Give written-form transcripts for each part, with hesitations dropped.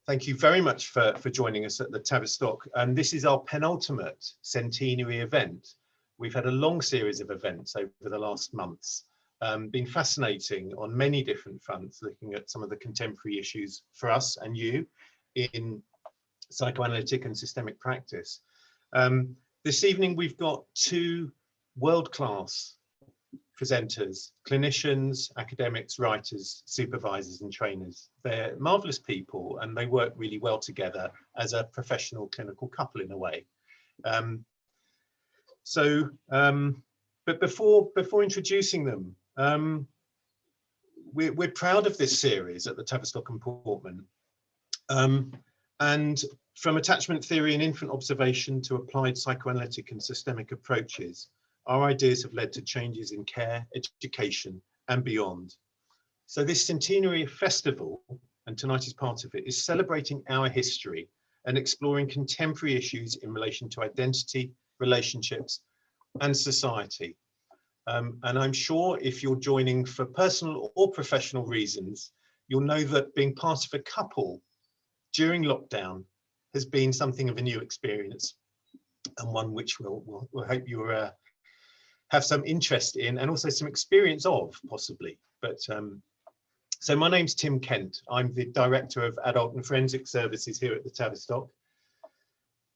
Thank you very much for joining us at the Tavistock. This is our penultimate centenary event. We've had a long series of events over the last months, been fascinating on many different fronts, looking at some of the contemporary issues for us and you in psychoanalytic and systemic practice. This evening we've got two world-class presenters, clinicians, academics, writers, supervisors and trainers. They're marvelous people and they work really well together as a professional clinical couple in a way. But before introducing them, we're proud of this series at the Tavistock and Portman. And from attachment theory and infant observation to applied psychoanalytic and systemic approaches, our ideas have led to changes in care, education, and beyond. So this centenary festival, and tonight is part of it, is celebrating our history and exploring contemporary issues in relation to identity, relationships, and society. And I'm sure if you're joining for personal or professional reasons, you'll know that being part of a couple during lockdown has been something of a new experience, and one which we'll hope you have some interest in and also some experience of, possibly. But so my name's Tim Kent. I'm the Director of Adult and Forensic Services here at the Tavistock.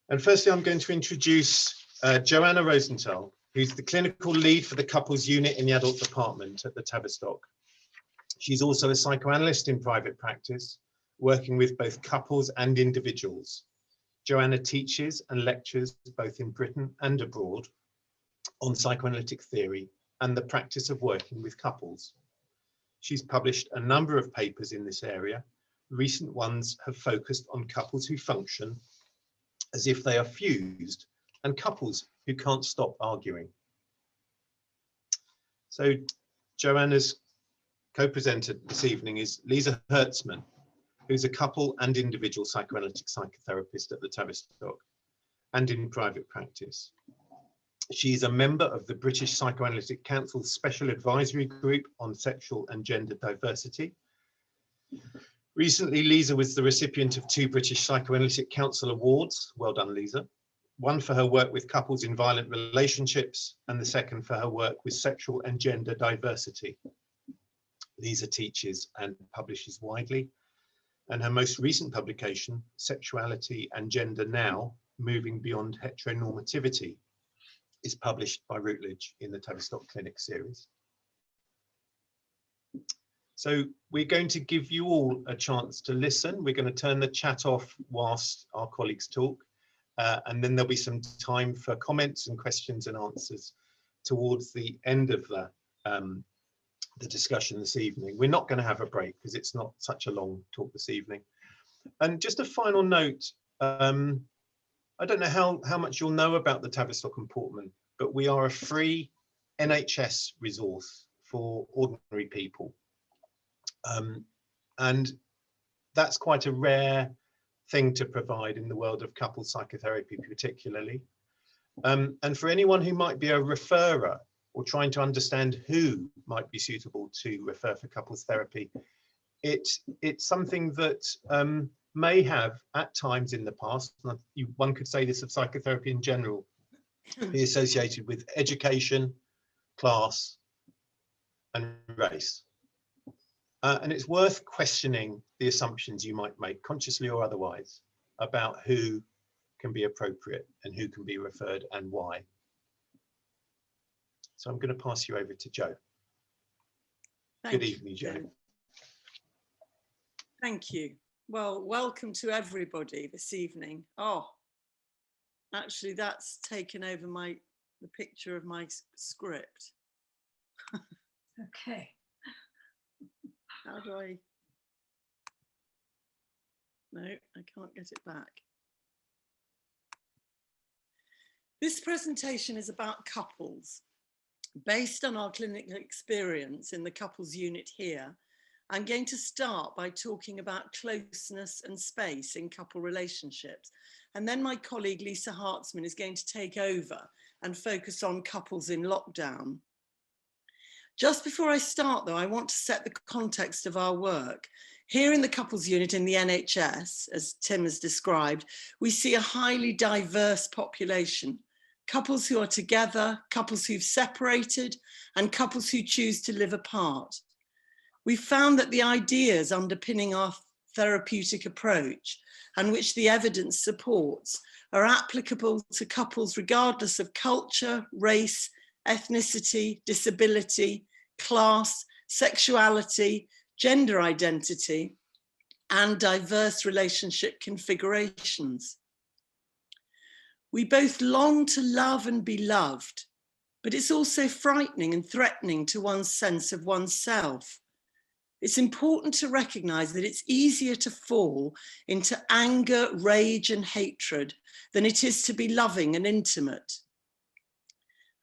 And firstly, I'm going to introduce Joanna Rosenthall, who's the clinical lead for the couples unit in the adult department at the Tavistock. She's also a psychoanalyst in private practice, working with both couples and individuals. Joanna teaches and lectures both in Britain and abroad on psychoanalytic theory and the practice of working with couples. She's published a number of papers in this area. Recent ones have focused on couples who function as if they are fused and couples who can't stop arguing. So Joanna's co-presenter this evening is Leezah Hertzmann, who's a couple and individual psychoanalytic psychotherapist at the Tavistock and in private practice. She's a member of the British Psychoanalytic Council's Special Advisory Group on Sexual and Gender Diversity. Recently, Leezah was the recipient of 2 British Psychoanalytic Council Awards. Well done, Leezah. One for her work with couples in violent relationships, and the second for her work with sexual and gender diversity. Leezah teaches and publishes widely, and her most recent publication, Sexuality and Gender Now, Moving Beyond Heteronormativity, is published by Routledge in the Tavistock Clinic series. So we're going to give you all a chance to listen. We're going to turn the chat off whilst our colleagues talk, and then there'll be some time for comments and questions and answers towards the end of the discussion this evening. We're not going to have a break because it's not such a long talk this evening. And just a final note, I don't know how much you'll know about the Tavistock and Portman, but we are a free NHS resource for ordinary people. And that's quite a rare thing to provide in the world of couples psychotherapy particularly. And for anyone who might be a referrer or trying to understand who might be suitable to refer for couples therapy, it's something that may have at times in the past, one could say this of psychotherapy in general, be associated with education, class, and race. And it's worth questioning the assumptions you might make, consciously or otherwise, about who can be appropriate and who can be referred and why. So I'm going to pass you over to Jo. Good evening, Jo. Thank you. Well, welcome to everybody this evening. Oh, actually, that's taken over the picture of my script. Okay. How do I? No, I can't get it back. This presentation is about couples. Based on our clinical experience in the couples unit here, I'm going to start by talking about closeness and space in couple relationships. And then my colleague Lisa Hertzmann is going to take over and focus on couples in lockdown. Just before I start though, I want to set the context of our work. Here in the couples unit in the NHS, as Tim has described, we see a highly diverse population. Couples who are together, couples who've separated, and couples who choose to live apart. We found that the ideas underpinning our therapeutic approach, and which the evidence supports, are applicable to couples regardless of culture, race, ethnicity, disability, class, sexuality, gender identity, and diverse relationship configurations. We both long to love and be loved, but it's also frightening and threatening to one's sense of oneself. It's important to recognize that it's easier to fall into anger, rage, and hatred than it is to be loving and intimate.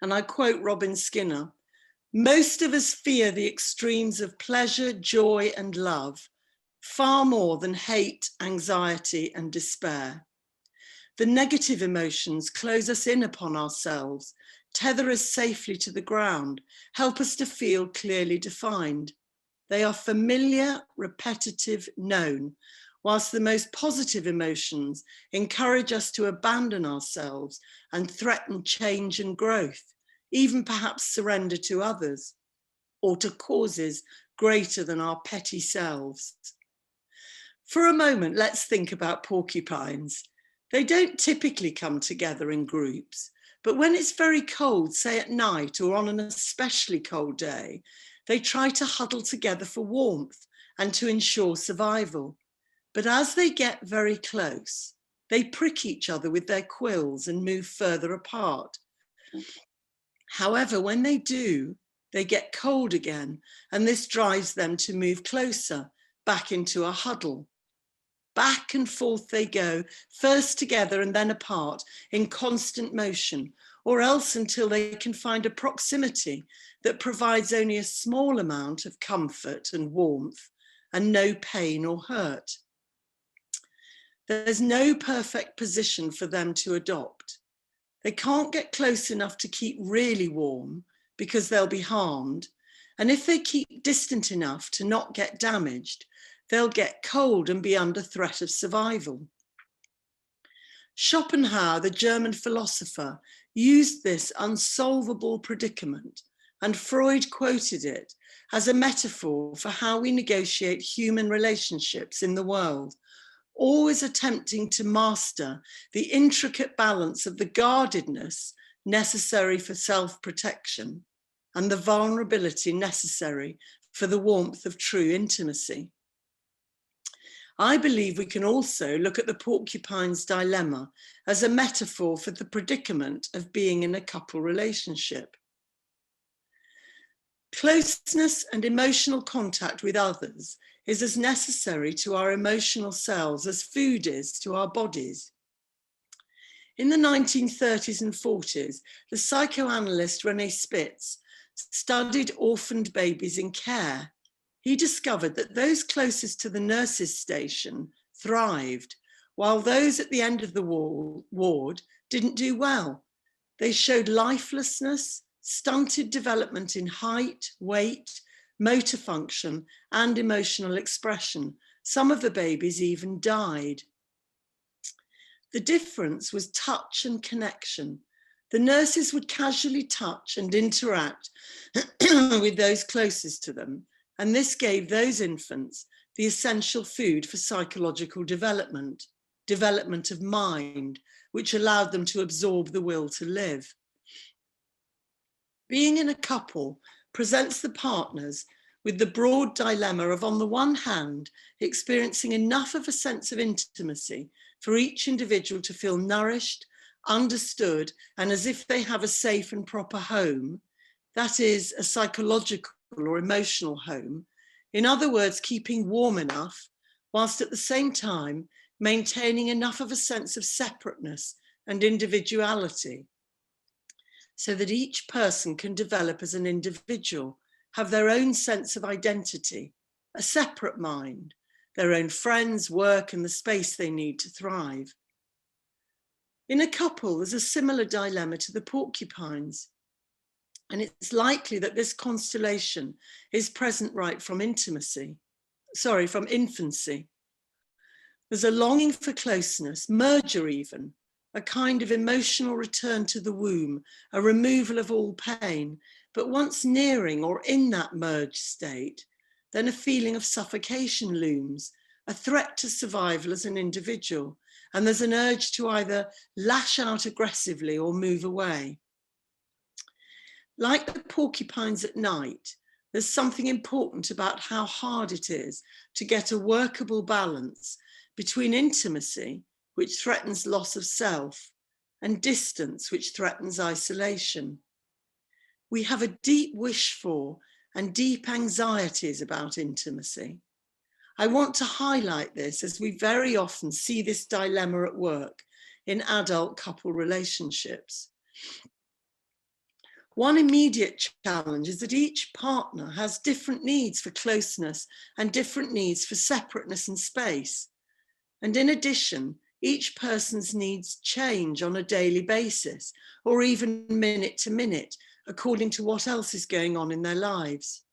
And I quote Robin Skinner, "Most of us fear the extremes of pleasure, joy, and love, far more than hate, anxiety, and despair. The negative emotions close us in upon ourselves, tether us safely to the ground, help us to feel clearly defined. They are familiar, repetitive, known, whilst the most positive emotions encourage us to abandon ourselves and threaten change and growth, even perhaps surrender to others or to causes greater than our petty selves." For a moment, let's think about porcupines. They don't typically come together in groups, but when it's very cold, say at night or on an especially cold day, they try to huddle together for warmth and to ensure survival. But as they get very close, they prick each other with their quills and move further apart. However, when they do, they get cold again, and this drives them to move closer, back into a huddle. Back and forth they go, first together and then apart, in constant motion, or else until they can find a proximity that provides only a small amount of comfort and warmth and no pain or hurt. There's no perfect position for them to adopt. They can't get close enough to keep really warm because they'll be harmed. And if they keep distant enough to not get damaged, they'll get cold and be under threat of survival. Schopenhauer, the German philosopher, used this unsolvable predicament, and Freud quoted it as a metaphor for how we negotiate human relationships in the world, always attempting to master the intricate balance of the guardedness necessary for self-protection and the vulnerability necessary for the warmth of true intimacy. I believe we can also look at the porcupine's dilemma as a metaphor for the predicament of being in a couple relationship. Closeness and emotional contact with others is as necessary to our emotional selves as food is to our bodies. In the 1930s and 40s, the psychoanalyst René Spitz studied orphaned babies in care. He discovered that those closest to the nurse's station thrived, while those at the end of the ward didn't do well. They showed lifelessness, stunted development in height, weight, motor function, and emotional expression. Some of the babies even died. The difference was touch and connection. The nurses would casually touch and interact with those closest to them, and this gave those infants the essential food for psychological development of mind, which allowed them to absorb the will to live. Being in a couple presents the partners with the broad dilemma of, on the one hand, experiencing enough of a sense of intimacy for each individual to feel nourished, understood, and as if they have a safe and proper home, that is, a psychological or emotional home. In other words, keeping warm enough, whilst at the same time maintaining enough of a sense of separateness and individuality, so that each person can develop as an individual, have their own sense of identity, a separate mind, their own friends, work, and the space they need to thrive. In a couple, there's a similar dilemma to the porcupines, and it's likely that this constellation is present right from intimacy. from infancy. There's a longing for closeness, merger even, a kind of emotional return to the womb, a removal of all pain. But once nearing or in that merged state, then a feeling of suffocation looms, a threat to survival as an individual, and there's an urge to either lash out aggressively or move away. Like the porcupines at night, there's something important about how hard it is to get a workable balance between intimacy, which threatens loss of self, and distance, which threatens isolation. We have a deep wish for and deep anxieties about intimacy. I want to highlight this as we very often see this dilemma at work in adult couple relationships. One immediate challenge is that each partner has different needs for closeness and different needs for separateness and space. And in addition, each person's needs change on a daily basis or even minute to minute, according to what else is going on in their lives.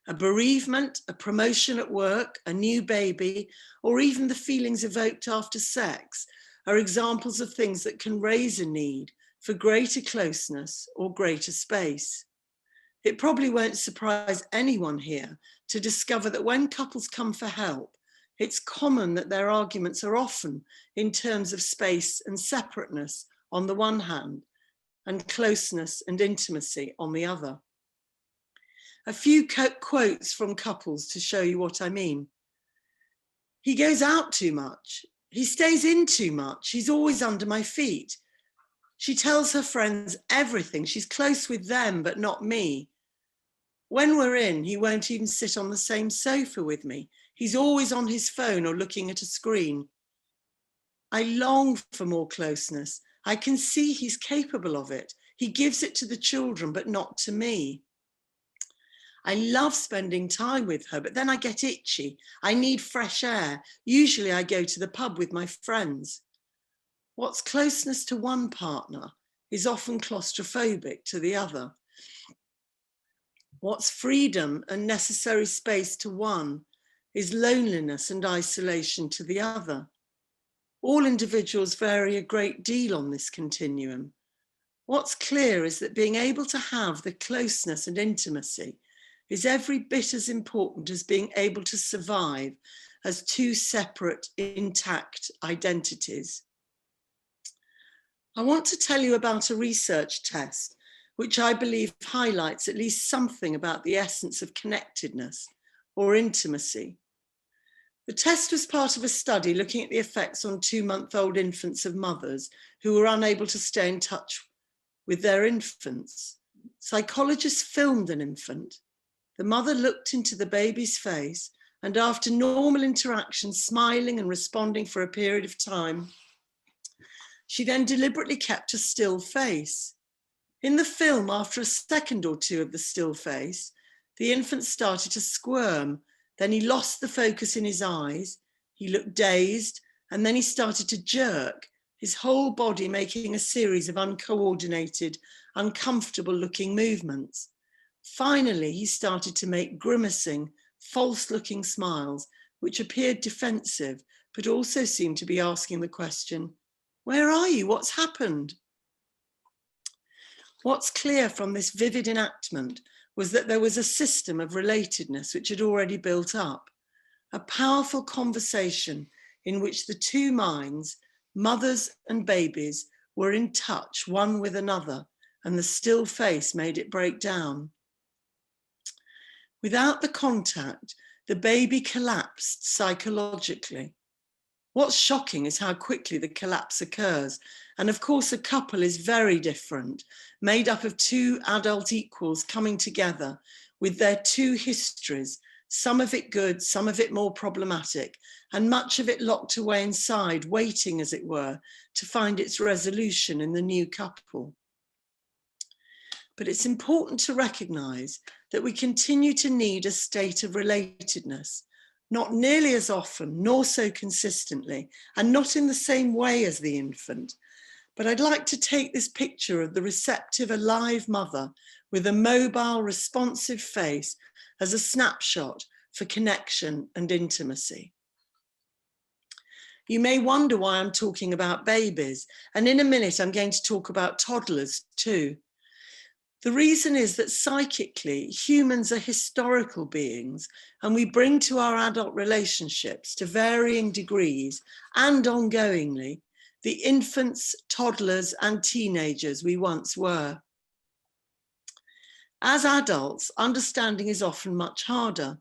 A bereavement, a promotion at work, a new baby, or even the feelings evoked after sex are examples of things that can raise a need for greater closeness or greater space. It probably won't surprise anyone here to discover that when couples come for help, it's common that their arguments are often in terms of space and separateness on the one hand, and closeness and intimacy on the other. A few quotes from couples to show you what I mean. He goes out too much. He stays in too much. He's always under my feet. She tells her friends everything. She's close with them, but not me. When we're in, he won't even sit on the same sofa with me. He's always on his phone or looking at a screen. I long for more closeness. I can see he's capable of it. He gives it to the children, but not to me. I love spending time with her, but then I get itchy. I need fresh air. Usually I go to the pub with my friends. What's closeness to one partner is often claustrophobic to the other. What's freedom and necessary space to one is loneliness and isolation to the other. All individuals vary a great deal on this continuum. What's clear is that being able to have the closeness and intimacy is every bit as important as being able to survive as two separate, intact identities. I want to tell you about a research test which I believe highlights at least something about the essence of connectedness or intimacy. The test was part of a study looking at the effects on 2-month-old infants of mothers who were unable to stay in touch with their infants. Psychologists filmed an infant. The mother looked into the baby's face, and after normal interaction, smiling and responding for a period of time, she then deliberately kept a still face. In the film, after a second or two of the still face, the infant started to squirm. Then he lost the focus in his eyes. He looked dazed, and then he started to jerk, his whole body making a series of uncoordinated, uncomfortable-looking movements. Finally, he started to make grimacing, false-looking smiles, which appeared defensive, but also seemed to be asking the question, "Where are you? What's happened?" What's clear from this vivid enactment was that there was a system of relatedness which had already built up, a powerful conversation in which the two minds, mothers and babies, were in touch one with another, and the still face made it break down. Without the contact, the baby collapsed psychologically. What's shocking is how quickly the collapse occurs. And of course, a couple is very different, made up of two adult equals coming together with their two histories, some of it good, some of it more problematic, and much of it locked away inside, waiting, as it were, to find its resolution in the new couple. But it's important to recognize that we continue to need a state of relatedness, not nearly as often, nor so consistently, and not in the same way as the infant. But I'd like to take this picture of the receptive, alive mother with a mobile, responsive face as a snapshot for connection and intimacy. You may wonder why I'm talking about babies, and in a minute I'm going to talk about toddlers too. The reason is that psychically, humans are historical beings, and we bring to our adult relationships, to varying degrees and ongoingly, the infants, toddlers, and teenagers we once were. As adults, understanding is often much harder.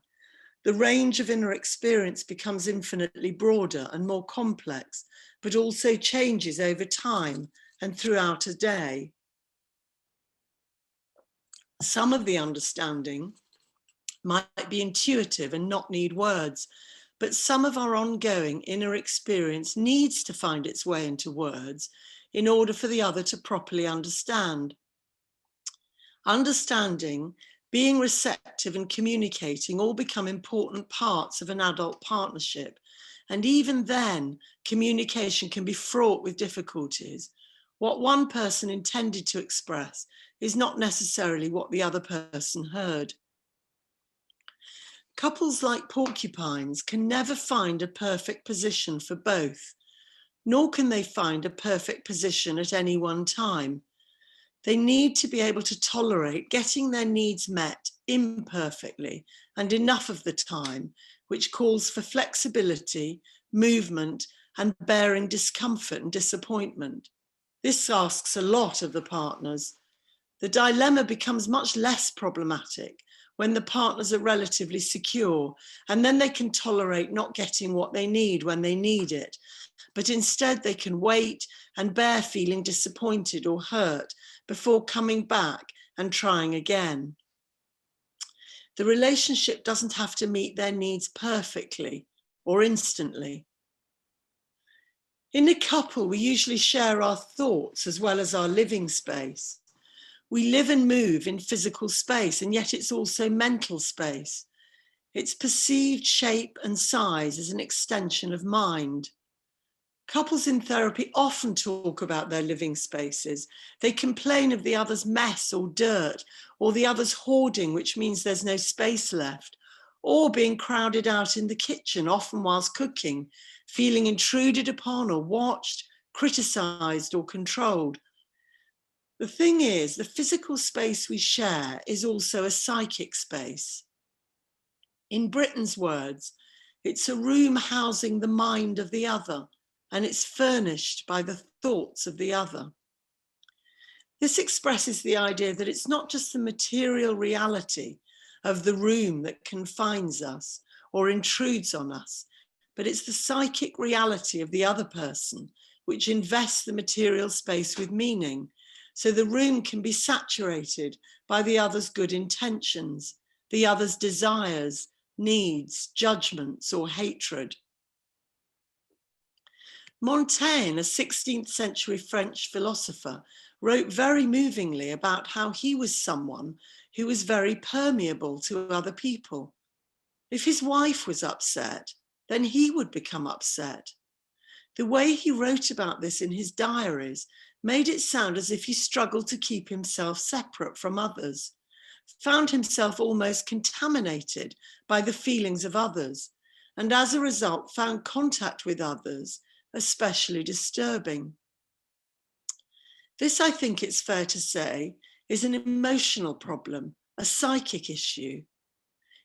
The range of inner experience becomes infinitely broader and more complex, but also changes over time and throughout a day. Some of the understanding might be intuitive and not need words, but some of our ongoing inner experience needs to find its way into words in order for the other to properly understand. Understanding, being receptive and communicating all become important parts of an adult partnership. And even then, communication can be fraught with difficulties. What one person intended to express is not necessarily what the other person heard. Couples like porcupines can never find a perfect position for both, nor can they find a perfect position at any one time. They need to be able to tolerate getting their needs met imperfectly and enough of the time, which calls for flexibility, movement, and bearing discomfort and disappointment. This asks a lot of the partners. The dilemma becomes much less problematic when the partners are relatively secure, and then they can tolerate not getting what they need when they need it, but instead they can wait and bear feeling disappointed or hurt before coming back and trying again. The relationship doesn't have to meet their needs perfectly or instantly. In a couple, we usually share our thoughts as well as our living space. We live and move in physical space, and yet it's also mental space. Its perceived shape and size is an extension of mind. Couples in therapy often talk about their living spaces. They complain of the other's mess or dirt, or the other's hoarding, which means there's no space left, or being crowded out in the kitchen, often whilst cooking, feeling intruded upon or watched, criticised or controlled. The thing is, the physical space we share is also a psychic space. In Britton's words, it's a room housing the mind of the other, and it's furnished by the thoughts of the other. This expresses the idea that it's not just the material reality of the room that confines us or intrudes on us, but it's the psychic reality of the other person which invests the material space with meaning, so the room can be saturated by the other's good intentions, the other's desires, needs, judgments, or hatred. Montaigne, a 16th century French philosopher, wrote very movingly about how he was someone who was very permeable to other people. If his wife was upset, then he would become upset. The way he wrote about this in his diaries made it sound as if he struggled to keep himself separate from others, found himself almost contaminated by the feelings of others, and as a result found contact with others especially disturbing. This, I think it's fair to say, is an emotional problem, a psychic issue.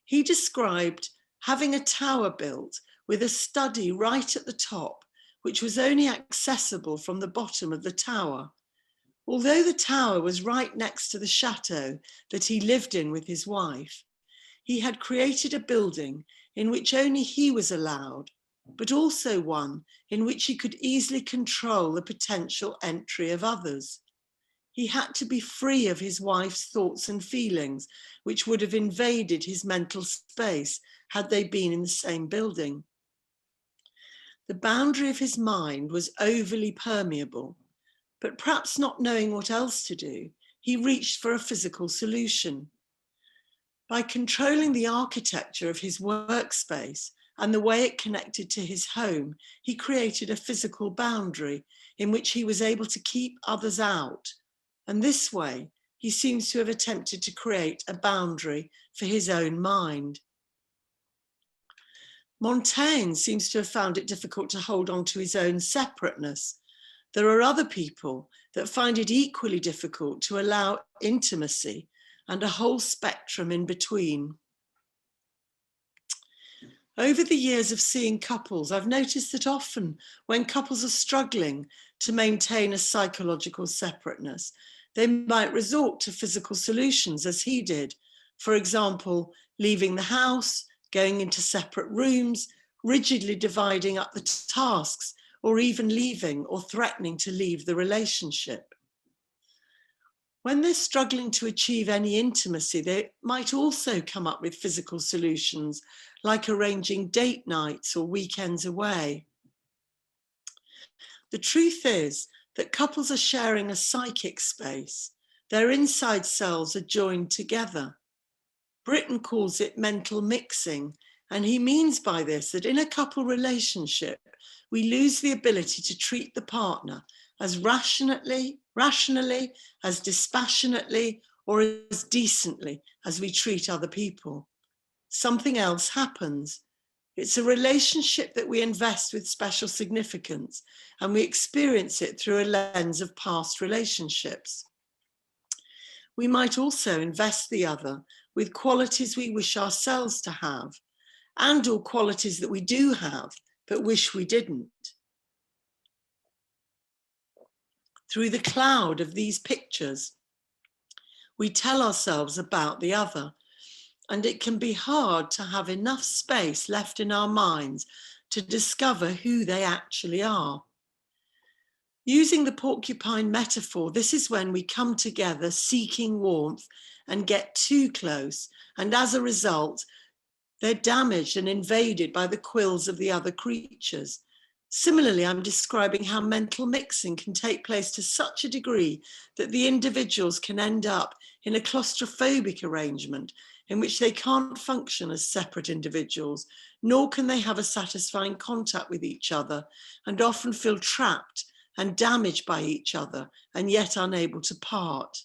He described having a tower built with a study right at the top, which was only accessible from the bottom of the tower. Although the tower was right next to the chateau that he lived in with his wife, he had created a building in which only he was allowed, but also one in which he could easily control the potential entry of others. He had to be free of his wife's thoughts and feelings, which would have invaded his mental space had they been in the same building. The boundary of his mind was overly permeable, but perhaps not knowing what else to do, he reached for a physical solution. By controlling the architecture of his workspace and the way it connected to his home, he created a physical boundary in which he was able to keep others out. And this way, he seems to have attempted to create a boundary for his own mind. Montaigne seems to have found it difficult to hold on to his own separateness. There are other people that find it equally difficult to allow intimacy, and a whole spectrum in between. Over the years of seeing couples, I've noticed that often when couples are struggling to maintain a psychological separateness, they might resort to physical solutions, as he did. For example, leaving the house, going into separate rooms, rigidly dividing up the tasks, or even leaving or threatening to leave the relationship. When they're struggling to achieve any intimacy, they might also come up with physical solutions, like arranging date nights or weekends away. The truth is that couples are sharing a psychic space. Their inside selves are joined together. Britton calls it mental mixing, and he means by this that in a couple relationship, we lose the ability to treat the partner as rationally, as dispassionately, or as decently as we treat other people. Something else happens. It's a relationship that we invest with special significance, and we experience it through a lens of past relationships. We might also invest the other with qualities we wish ourselves to have, and/or qualities that we do have but wish we didn't. Through the cloud of these pictures, we tell ourselves about the other, and it can be hard to have enough space left in our minds to discover who they actually are. Using the porcupine metaphor, this is when we come together seeking warmth and get too close, and as a result, they're damaged and invaded by the quills of the other creatures. Similarly, I'm describing how mental mixing can take place to such a degree that the individuals can end up in a claustrophobic arrangement in which they can't function as separate individuals, nor can they have a satisfying contact with each other, and often feel trapped and damaged by each other, and yet unable to part.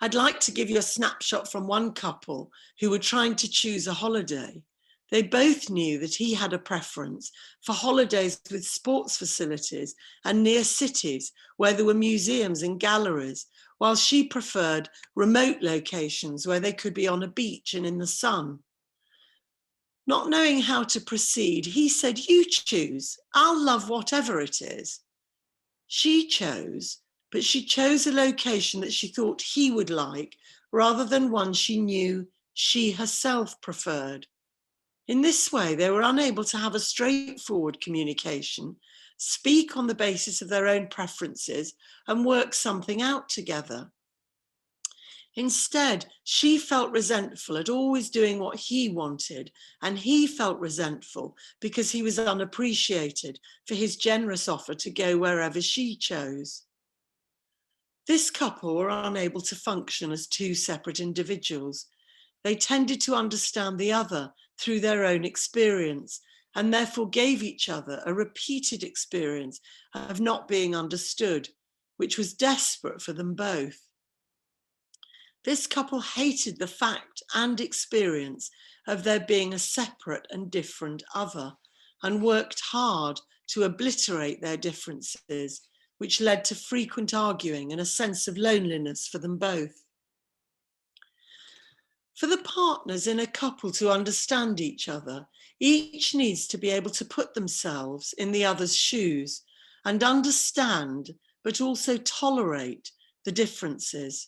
I'd like to give you a snapshot from one couple who were trying to choose a holiday. They both knew that he had a preference for holidays with sports facilities and near cities where there were museums and galleries, while she preferred remote locations where they could be on a beach and in the sun. Not knowing how to proceed, he said, "You choose, I'll love whatever it is." She chose, but she chose a location that she thought he would like rather than one she knew she herself preferred. In this way, they were unable to have a straightforward communication, speak on the basis of their own preferences, and work something out together. Instead, she felt resentful at always doing what he wanted, and he felt resentful because he was unappreciated for his generous offer to go wherever she chose. This couple were unable to function as two separate individuals. They tended to understand the other through their own experience, and therefore gave each other a repeated experience of not being understood, which was desperate for them both. This couple hated the fact and experience of there being a separate and different other, and worked hard to obliterate their differences, which led to frequent arguing and a sense of loneliness for them both. For the partners in a couple to understand each other, each needs to be able to put themselves in the other's shoes and understand, but also tolerate the differences.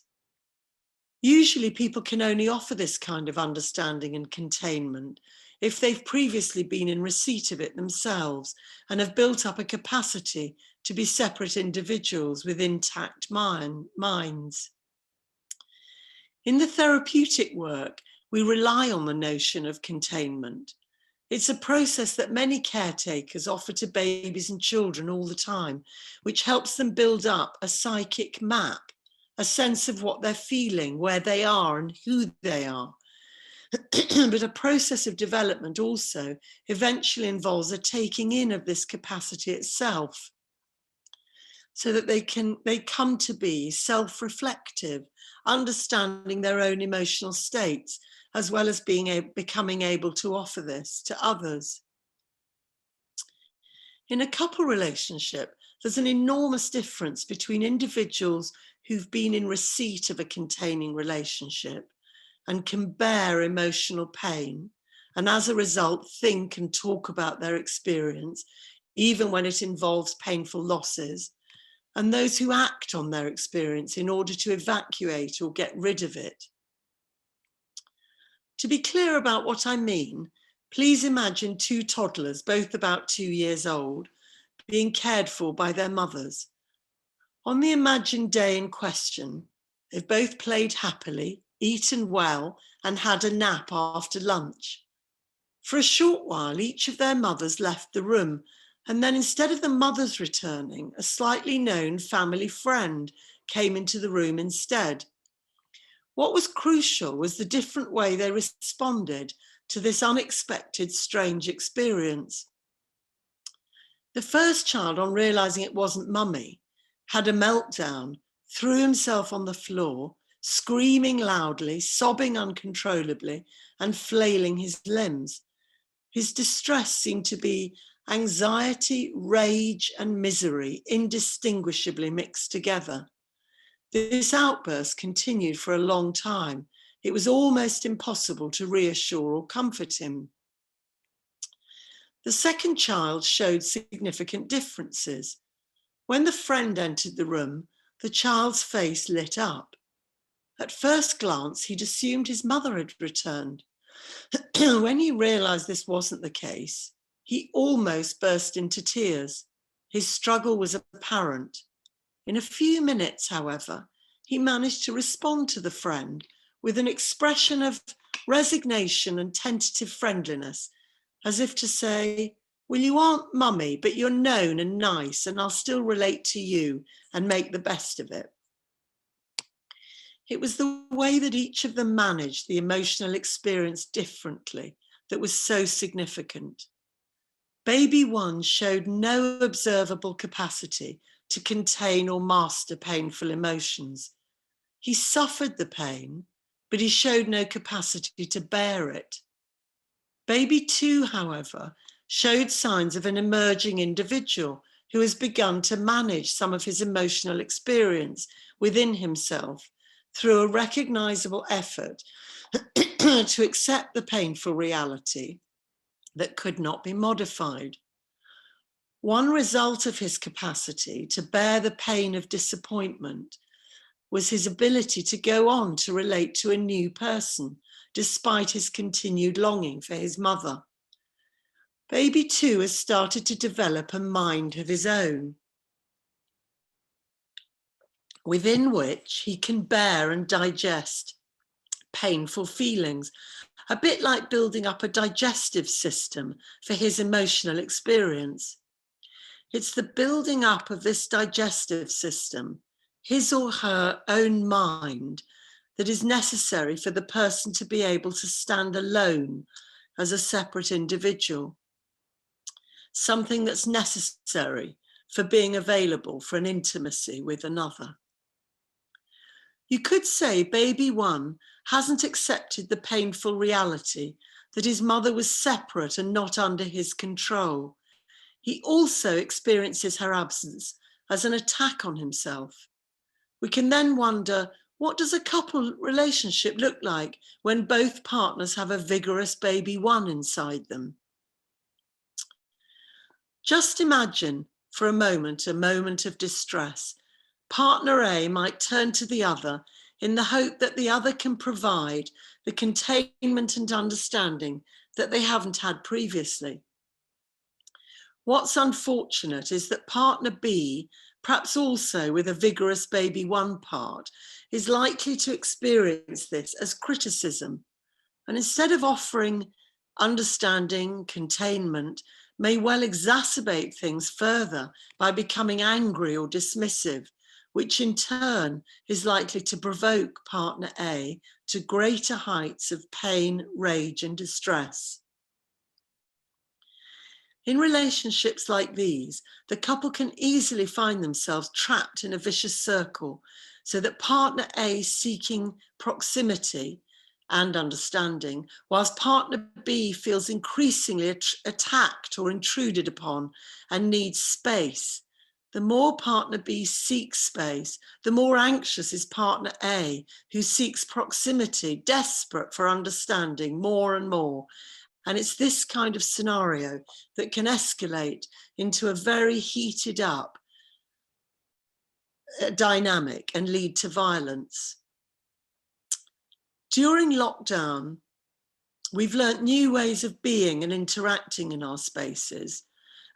Usually people can only offer this kind of understanding and containment if they've previously been in receipt of it themselves and have built up a capacity to be separate individuals with intact minds. In the therapeutic work, we rely on the notion of containment. It's a process that many caretakers offer to babies and children all the time, which helps them build up a psychic map, a sense of what they're feeling, where they are and who they are. But a process of development also eventually involves a taking in of this capacity itself. so that they come to be self-reflective, understanding their own emotional states, as well as becoming able to offer this to others. In a couple relationship, there's an enormous difference between individuals who've been in receipt of a containing relationship and can bear emotional pain, and as a result think and talk about their experience, even when it involves painful losses, and those who act on their experience in order to evacuate or get rid of it. To be clear about what I mean, please imagine two toddlers, both about 2 years old, being cared for by their mothers. On the imagined day in question, they've both played happily, eaten well, and had a nap after lunch. For a short while, each of their mothers left the room, and then instead of the mothers returning, a slightly known family friend came into the room instead. What was crucial was the different way they responded to this unexpected, strange experience. The first child, on realizing it wasn't mummy, had a meltdown, threw himself on the floor, screaming loudly, sobbing uncontrollably, and flailing his limbs. His distress seemed to be anxiety, rage, and misery indistinguishably mixed together. This outburst continued for a long time. It was almost impossible to reassure or comfort him. The second child showed significant differences. When the friend entered the room, the child's face lit up. At first glance, he'd assumed his mother had returned. When he realized this wasn't the case, he almost burst into tears. His struggle was apparent. In a few minutes, however, he managed to respond to the friend with an expression of resignation and tentative friendliness, as if to say, well, you aren't mummy, but you're known and nice, and I'll still relate to you and make the best of it. It was the way that each of them managed the emotional experience differently that was so significant. Baby one showed no observable capacity to contain or master painful emotions. He suffered the pain, but he showed no capacity to bear it. Baby two, however, showed signs of an emerging individual who has begun to manage some of his emotional experience within himself through a recognizable effort to accept the painful reality that could not be modified. One result of his capacity to bear the pain of disappointment was his ability to go on to relate to a new person, despite his continued longing for his mother. Baby two has started to develop a mind of his own, within which he can bear and digest painful feelings, a bit like building up a digestive system for his emotional experience. It's the building up of this digestive system, his or her own mind, that is necessary for the person to be able to stand alone as a separate individual. Something that's necessary for being available for an intimacy with another. You could say baby one hasn't accepted the painful reality that his mother was separate and not under his control. He also experiences her absence as an attack on himself. We can then wonder, what does a couple relationship look like when both partners have a vigorous baby one inside them? Just imagine for a moment of distress. Partner A might turn to the other in the hope that the other can provide the containment and understanding that they haven't had previously. What's unfortunate is that partner B, perhaps also with a vigorous baby one part, is likely to experience this as criticism, and instead of offering understanding, containment, may well exacerbate things further by becoming angry or dismissive, which in turn is likely to provoke partner A to greater heights of pain, rage, and distress. In relationships like these, the couple can easily find themselves trapped in a vicious circle, so that partner A is seeking proximity and understanding, whilst partner B feels increasingly attacked or intruded upon and needs space. The more partner B seeks space, the more anxious is partner A, who seeks proximity, desperate for understanding more and more. And it's this kind of scenario that can escalate into a very heated up dynamic and lead to violence. During lockdown, we've learnt new ways of being and interacting in our spaces.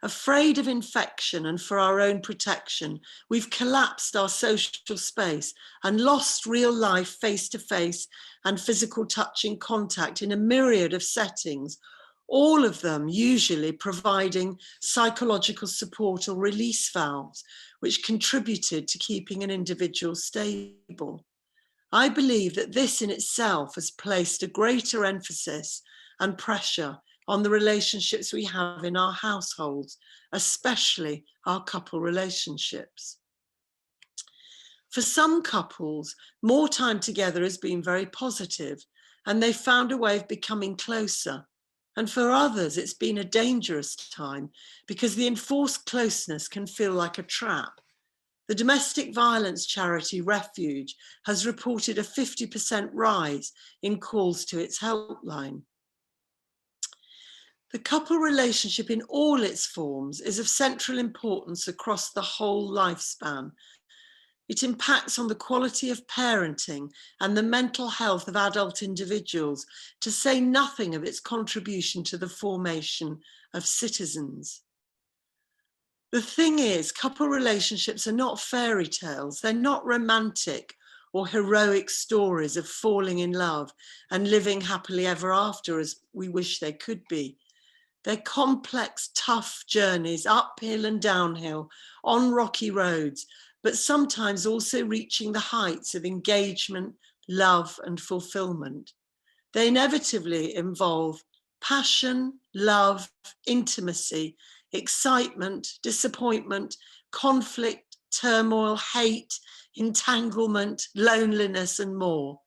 Afraid of infection and for our own protection, we've collapsed our social space and lost real life face-to-face and physical touching contact in a myriad of settings, all of them usually providing psychological support or release valves, which contributed to keeping an individual stable. I believe that this in itself has placed a greater emphasis and pressure on the relationships we have in our households, especially our couple relationships. For some couples, more time together has been very positive and they've found a way of becoming closer. And for others, it's been a dangerous time because the enforced closeness can feel like a trap. The domestic violence charity Refuge has reported a 50% rise in calls to its helpline. The couple relationship in all its forms is of central importance across the whole lifespan. It impacts on the quality of parenting and the mental health of adult individuals, to say nothing of its contribution to the formation of citizens. The thing is, couple relationships are not fairy tales. They're not romantic or heroic stories of falling in love and living happily ever after as we wish they could be. They're complex, tough journeys, uphill and downhill, on rocky roads, but sometimes also reaching the heights of engagement, love, and fulfillment. They inevitably involve passion, love, intimacy, excitement, disappointment, conflict, turmoil, hate, entanglement, loneliness, and more.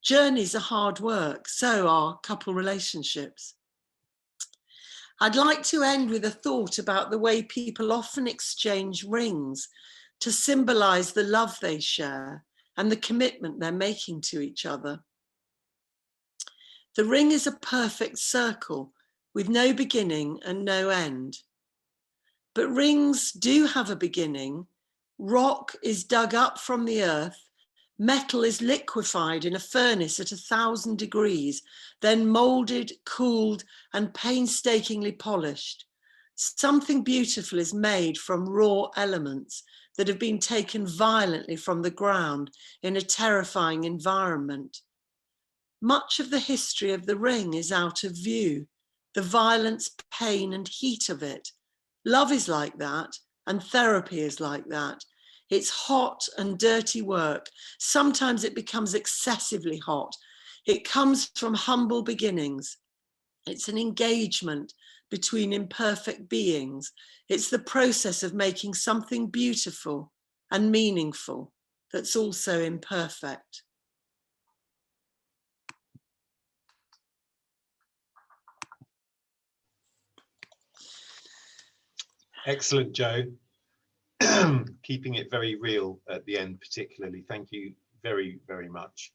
Journeys are hard work, so are couple relationships. I'd like to end with a thought about the way people often exchange rings to symbolize the love they share and the commitment they're making to each other. The ring is a perfect circle with no beginning and no end. But rings do have a beginning. Rock is dug up from the earth. Metal is liquefied in a furnace at 1,000 degrees, then molded, cooled, and painstakingly polished. Something beautiful is made from raw elements that have been taken violently from the ground in a terrifying environment. Much of the history of the ring is out of view, the violence, pain, and heat of it. Love is like that, and therapy is like that. It's hot and dirty work. Sometimes it becomes excessively hot. It comes from humble beginnings. It's an engagement between imperfect beings. It's the process of making something beautiful and meaningful that's also imperfect. Excellent, Jo. Keeping it very real at the end, particularly. Thank you very, very much.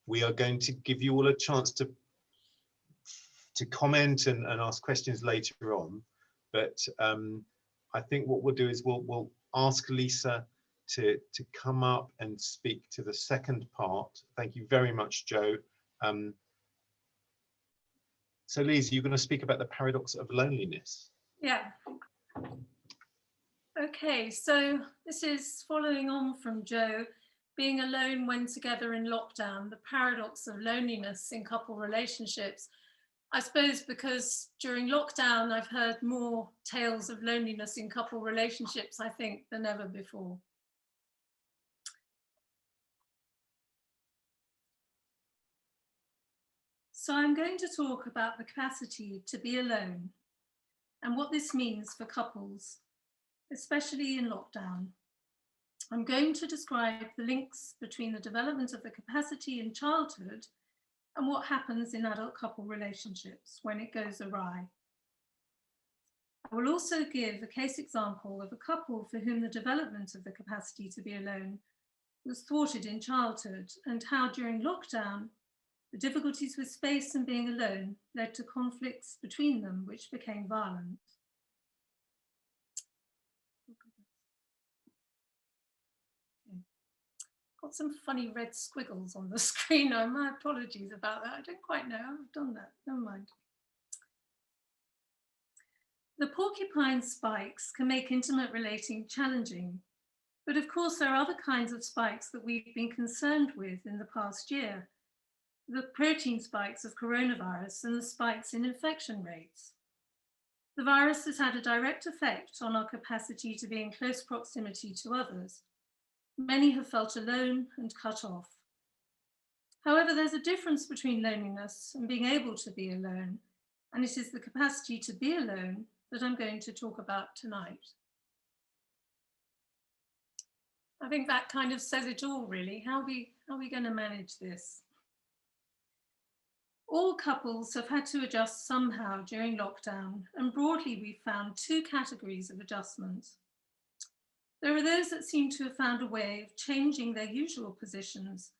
We are going to give you all a chance to comment and ask questions later on, but I think what we'll do is we'll ask Leezah to come up and speak to the second part. Thank you very much, Jo. So Leezah, you're going to speak about the paradox of loneliness. Yeah. Okay, so this is following on from Jo, being alone when together in lockdown, the paradox of loneliness in couple relationships. I suppose because during lockdown, I've heard more tales of loneliness in couple relationships, I think, than ever before. So I'm going to talk about the capacity to be alone and what this means for couples, especially in lockdown. I'm going to describe the links between the development of the capacity in childhood and what happens in adult couple relationships when it goes awry. I will also give a case example of a couple for whom the development of the capacity to be alone was thwarted in childhood, and how during lockdown, the difficulties with space and being alone led to conflicts between them, which became violent. Okay. Got some funny red squiggles on the screen. My apologies about that. I don't quite know how I've done that. Never mind. The porcupine spikes can make intimate relating challenging, but of course there are other kinds of spikes that we've been concerned with in the past year. The protein spikes of coronavirus and the spikes in infection rates. The virus has had a direct effect on our capacity to be in close proximity to others. Many have felt alone and cut off. However, there's a difference between loneliness and being able to be alone, and it is the capacity to be alone that I'm going to talk about tonight. I think that kind of says it all, really. How are we going to manage this? All couples have had to adjust somehow during lockdown, and broadly we've found two categories of adjustments. There are those that seem to have found a way of changing their usual positions.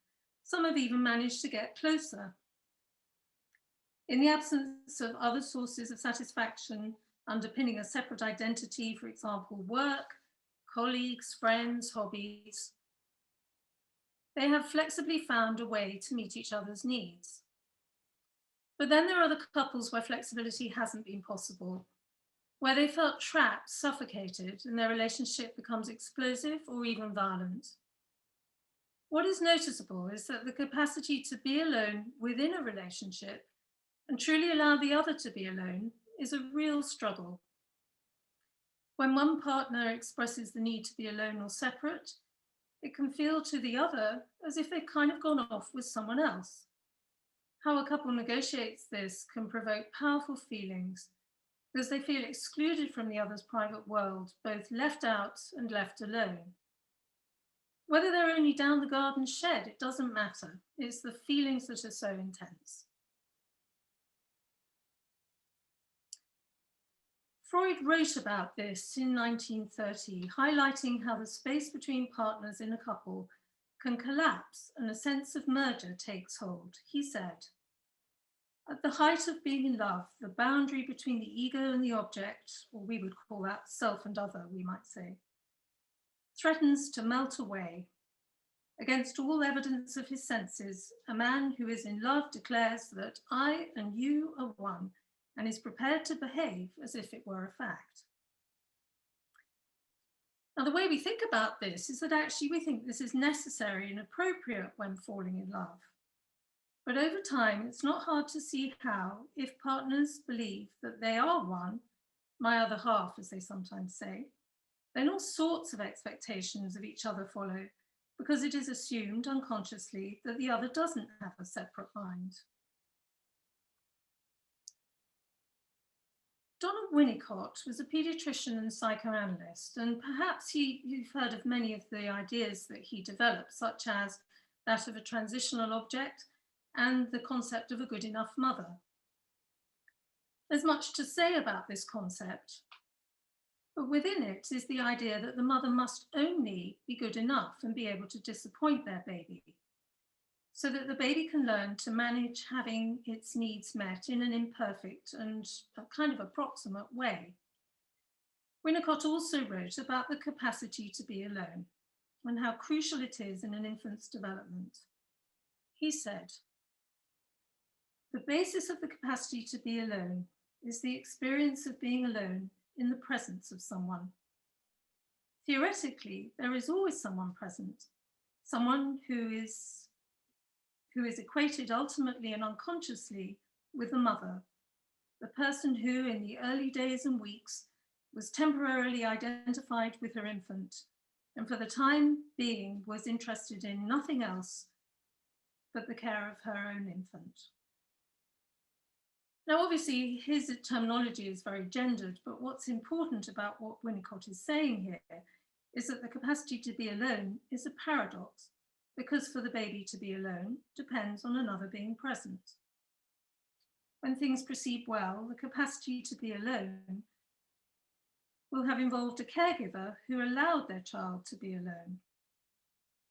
Some have even managed to get closer. In the absence of other sources of satisfaction underpinning a separate identity, for example, work, colleagues, friends, hobbies, they have flexibly found a way to meet each other's needs. But then there are the couples where flexibility hasn't been possible, where they felt trapped, suffocated, and their relationship becomes explosive or even violent. What is noticeable is that the capacity to be alone within a relationship and truly allow the other to be alone is a real struggle. When one partner expresses the need to be alone or separate, it can feel to the other as if they've kind of gone off with someone else. How a couple negotiates this can provoke powerful feelings because they feel excluded from the other's private world, both left out and left alone. Whether they're only down the garden shed, it doesn't matter. It's the feelings that are so intense. Freud wrote about this in 1930, highlighting how the space between partners in a couple can collapse and a sense of merger takes hold. He said, "At the height of being in love, the boundary between the ego and the object, or we would call that self and other, we might say, threatens to melt away. Against all evidence of his senses, a man who is in love declares that I and you are one, and is prepared to behave as if it were a fact." Now, the way we think about this is that actually we think this is necessary and appropriate when falling in love. But over time, it's not hard to see how, if partners believe that they are one, my other half, as they sometimes say, then all sorts of expectations of each other follow, because it is assumed unconsciously that the other doesn't have a separate mind. Donald Winnicott was a paediatrician and psychoanalyst, and perhaps you've heard of many of the ideas that he developed, such as that of a transitional object and the concept of a good enough mother. There's much to say about this concept, but within it is the idea that the mother must only be good enough and be able to disappoint their baby, so that the baby can learn to manage having its needs met in an imperfect and a kind of approximate way. Winnicott also wrote about the capacity to be alone and how crucial it is in an infant's development. He said, "The basis of the capacity to be alone is the experience of being alone in the presence of someone. Theoretically, there is always someone present, someone who is equated ultimately and unconsciously with the mother, the person who in the early days and weeks was temporarily identified with her infant and for the time being was interested in nothing else but the care of her own infant." Now, obviously, his terminology is very gendered, but what's important about what Winnicott is saying here is that the capacity to be alone is a paradox, because for the baby to be alone depends on another being present. When things proceed well, the capacity to be alone will have involved a caregiver who allowed their child to be alone.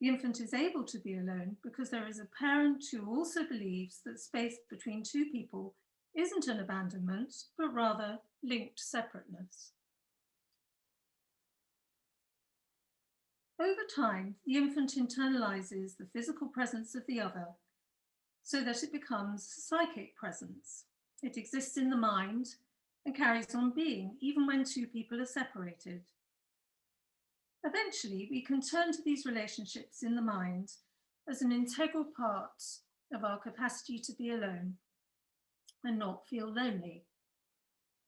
The infant is able to be alone because there is a parent who also believes that space between two people isn't an abandonment, but rather linked separateness. Over time, the infant internalizes the physical presence of the other so that it becomes psychic presence. It exists in the mind and carries on being, even when two people are separated. Eventually, we can turn to these relationships in the mind as an integral part of our capacity to be alone and not feel lonely.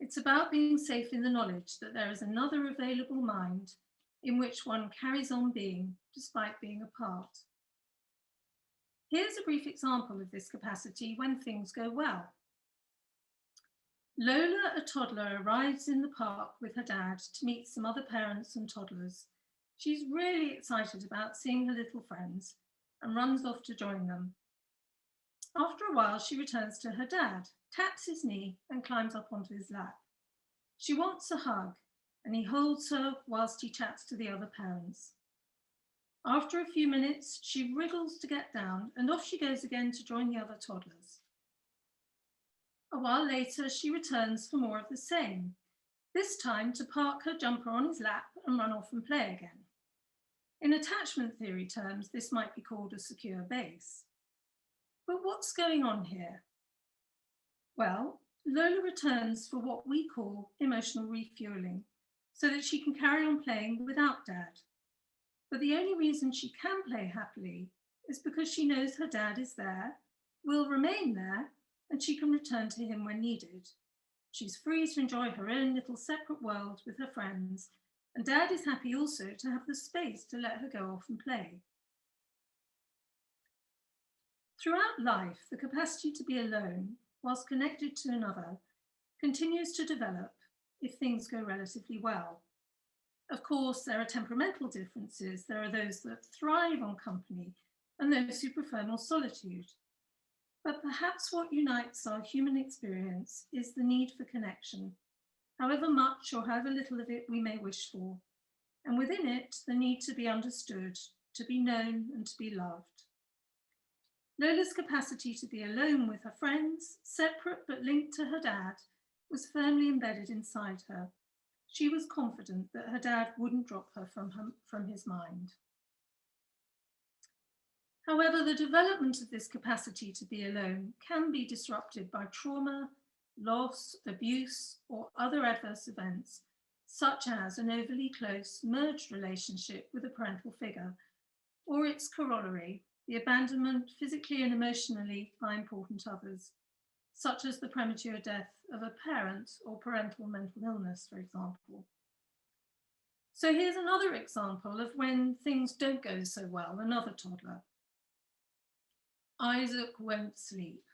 It's about being safe in the knowledge that there is another available mind in which one carries on being despite being apart. Here's a brief example of this capacity when things go well. Lola, a toddler, arrives in the park with her dad to meet some other parents and toddlers. She's really excited about seeing her little friends and runs off to join them. After a while, she returns to her dad, taps his knee and climbs up onto his lap. She wants a hug and he holds her whilst he chats to the other parents. After a few minutes, she wriggles to get down and off she goes again to join the other toddlers. A while later, she returns for more of the same, this time to park her jumper on his lap and run off and play again. In attachment theory terms, this might be called a secure base. But what's going on here? Well, Lola returns for what we call emotional refueling, so that she can carry on playing without dad. But the only reason she can play happily is because she knows her dad is there, will remain there, and she can return to him when needed. She's free to enjoy her own little separate world with her friends, and dad is happy also to have the space to let her go off and play. Throughout life, the capacity to be alone, whilst connected to another, continues to develop if things go relatively well. Of course, there are temperamental differences. There are those that thrive on company and those who prefer more solitude. But perhaps what unites our human experience is the need for connection, however much or however little of it we may wish for, and within it, the need to be understood, to be known, and to be loved. Lola's capacity to be alone with her friends, separate but linked to her dad, was firmly embedded inside her. She was confident that her dad wouldn't drop her from his mind. However, the development of this capacity to be alone can be disrupted by trauma, loss, abuse, or other adverse events, such as an overly close, merged relationship with a parental figure, or its corollary, the abandonment physically and emotionally by important others, such as the premature death of a parent or parental mental illness, for example. So here's another example of when things don't go so well, another toddler. Isaac won't sleep.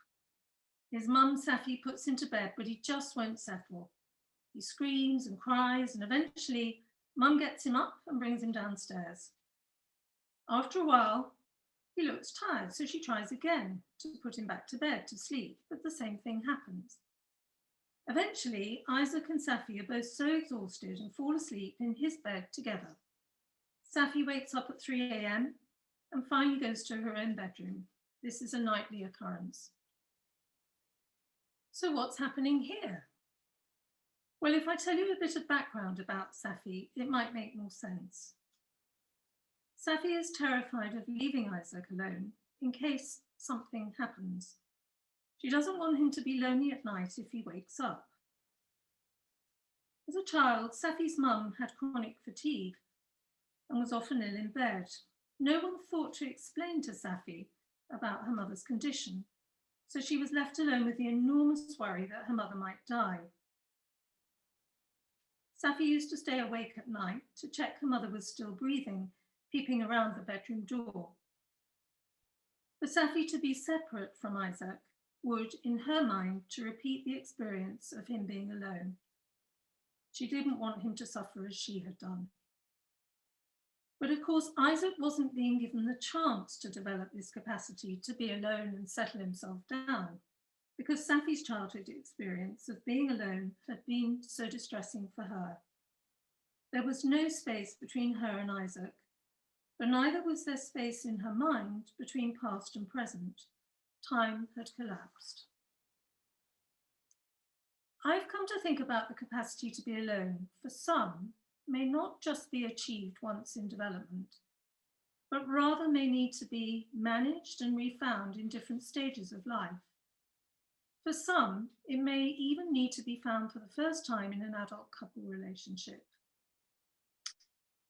His mum, Safi, puts him to bed, but he just won't settle. He screams and cries, and eventually mum gets him up and brings him downstairs. After a while, he looks tired, so she tries again to put him back to bed to sleep, but the same thing happens. Eventually, Isaac and Safi are both so exhausted and fall asleep in his bed together. Safi wakes up at 3 a.m. and finally goes to her own bedroom. This is a nightly occurrence. So what's happening here? Well, if I tell you a bit of background about Safi, it might make more sense. Safi is terrified of leaving Isaac alone in case something happens. She doesn't want him to be lonely at night if he wakes up. As a child, Safi's mum had chronic fatigue and was often ill in bed. No one thought to explain to Safi about her mother's condition, so she was left alone with the enormous worry that her mother might die. Safi used to stay awake at night to check her mother was still breathing, peeping around the bedroom door. For Safi to be separate from Isaac would, in her mind, to repeat the experience of him being alone. She didn't want him to suffer as she had done. But of course, Isaac wasn't being given the chance to develop this capacity to be alone and settle himself down, because Safi's childhood experience of being alone had been so distressing for her. There was no space between her and Isaac, but neither was there space in her mind between past and present. Time had collapsed. I've come to think about the capacity to be alone, for some, may not just be achieved once in development, but rather may need to be managed and refound in different stages of life. For some, it may even need to be found for the first time in an adult couple relationship.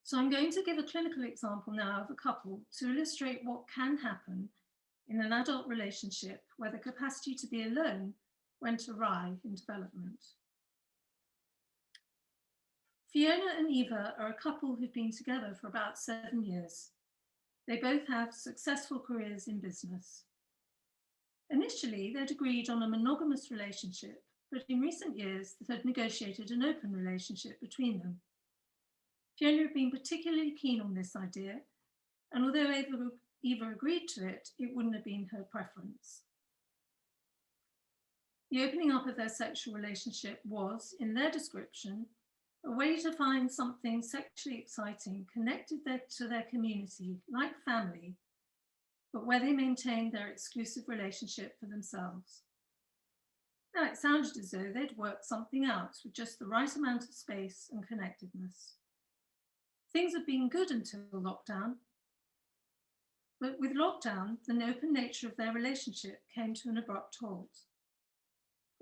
So I'm going to give a clinical example now of a couple to illustrate what can happen in an adult relationship where the capacity to be alone went awry in development. Fiona and Eva are a couple who've been together for about 7 years. They both have successful careers in business. Initially, they'd agreed on a monogamous relationship, but in recent years, they had negotiated an open relationship between them. Fiona had been particularly keen on this idea, and although Eva agreed to it, it wouldn't have been her preference. The opening up of their sexual relationship was, in their description, a way to find something sexually exciting connected to their community, like family, but where they maintained their exclusive relationship for themselves. Now, it sounded as though they'd worked something out with just the right amount of space and connectedness. Things had been good until lockdown, but with lockdown, the open nature of their relationship came to an abrupt halt.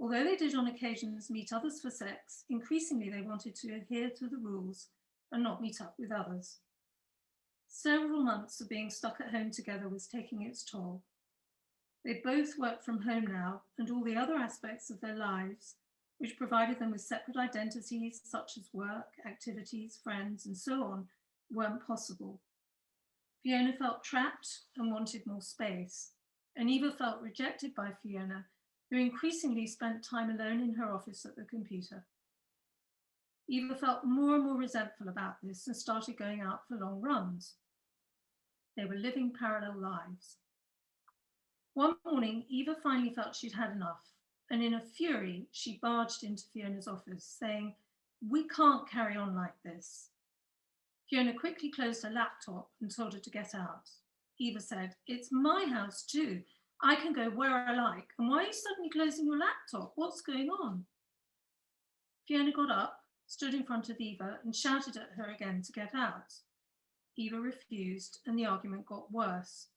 Although they did on occasions meet others for sex, increasingly they wanted to adhere to the rules and not meet up with others. Several months of being stuck at home together was taking its toll. They both worked from home now, and all the other aspects of their lives, which provided them with separate identities such as work, activities, friends, and so on, weren't possible. Fiona felt trapped and wanted more space, and Eva felt rejected by Fiona, who increasingly spent time alone in her office at the computer. Eva felt more and more resentful about this and started going out for long runs. They were living parallel lives. One morning, Eva finally felt she'd had enough, and in a fury, she barged into Fiona's office, saying, "We can't carry on like this." Fiona quickly closed her laptop and told her to get out. Eva said, "It's my house too. I can go where I like. And why are you suddenly closing your laptop? What's going on?" Fiona got up, stood in front of Eva and shouted at her again to get out. Eva refused and the argument got worse.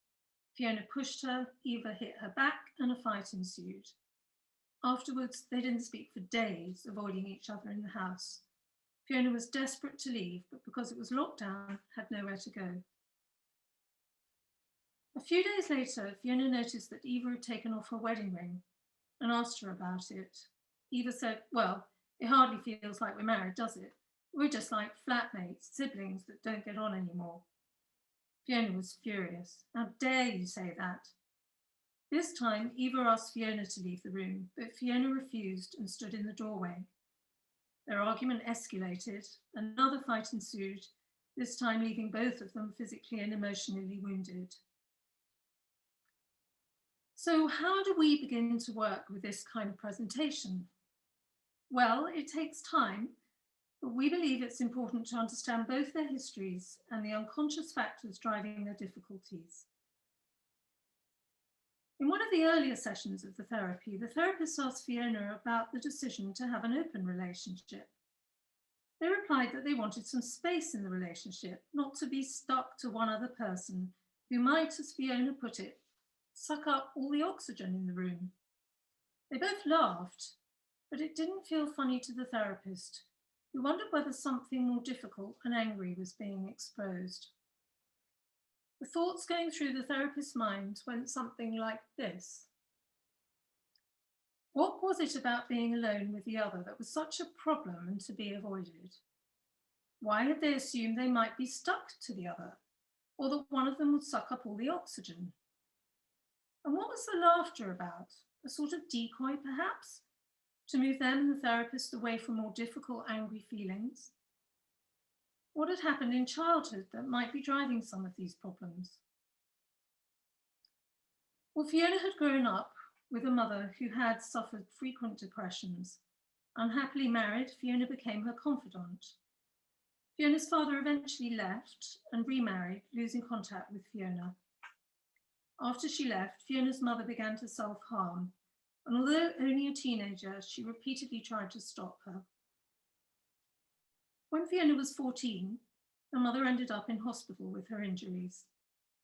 Fiona pushed her, Eva hit her back and a fight ensued. Afterwards, they didn't speak for days, avoiding each other in the house. Fiona was desperate to leave, but because it was lockdown, had nowhere to go. A few days later, Fiona noticed that Eva had taken off her wedding ring and asked her about it. Eva said, "Well, it hardly feels like we're married, does it? We're just like flatmates, siblings that don't get on anymore." Fiona was furious. "How dare you say that?" This time, Eva asked Fiona to leave the room, but Fiona refused and stood in the doorway. Their argument escalated. Another fight ensued, this time leaving both of them physically and emotionally wounded. So how do we begin to work with this kind of presentation? Well, it takes time, but we believe it's important to understand both their histories and the unconscious factors driving their difficulties. In one of the earlier sessions of the therapy, the therapist asked Fiona about the decision to have an open relationship. They replied that they wanted some space in the relationship, not to be stuck to one other person who might, as Fiona put it, suck up all the oxygen in the room. They both laughed, but it didn't feel funny to the therapist, who wondered whether something more difficult and angry was being exposed. The thoughts going through the therapist's mind went something like this. What was it about being alone with the other that was such a problem and to be avoided? Why had they assumed they might be stuck to the other, or that one of them would suck up all the oxygen? And what was the laughter about? A sort of decoy, perhaps, to move them and the therapist away from more difficult, angry feelings? What had happened in childhood that might be driving some of these problems? Well, Fiona had grown up with a mother who had suffered frequent depressions. Unhappily married, Fiona became her confidant. Fiona's father eventually left and remarried, losing contact with Fiona. After she left, Fiona's mother began to self-harm, and although only a teenager, she repeatedly tried to stop her. When Fiona was 14, her mother ended up in hospital with her injuries.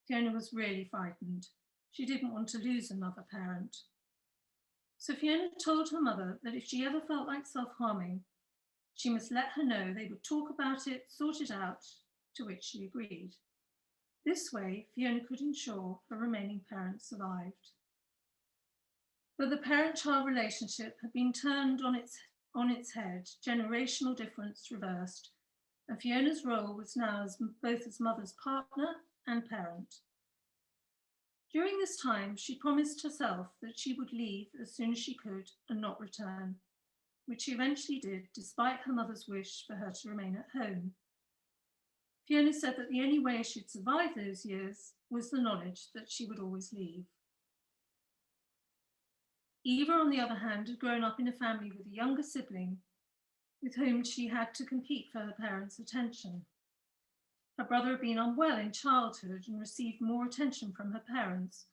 Fiona was really frightened. She didn't want to lose another parent. So Fiona told her mother that if she ever felt like self-harming, she must let her know. They would talk about it, sort it out, to which she agreed. This way, Fiona could ensure her remaining parents survived. But the parent-child relationship had been turned on its head, generational difference reversed, and Fiona's role was now both as mother's partner and parent. During this time, she promised herself that she would leave as soon as she could and not return, which she eventually did, despite her mother's wish for her to remain at home. Fiona said that the only way she'd survive those years was the knowledge that she would always leave. Eva, on the other hand, had grown up in a family with a younger sibling with whom she had to compete for her parents' attention. Her brother had been unwell in childhood and received more attention from her parents,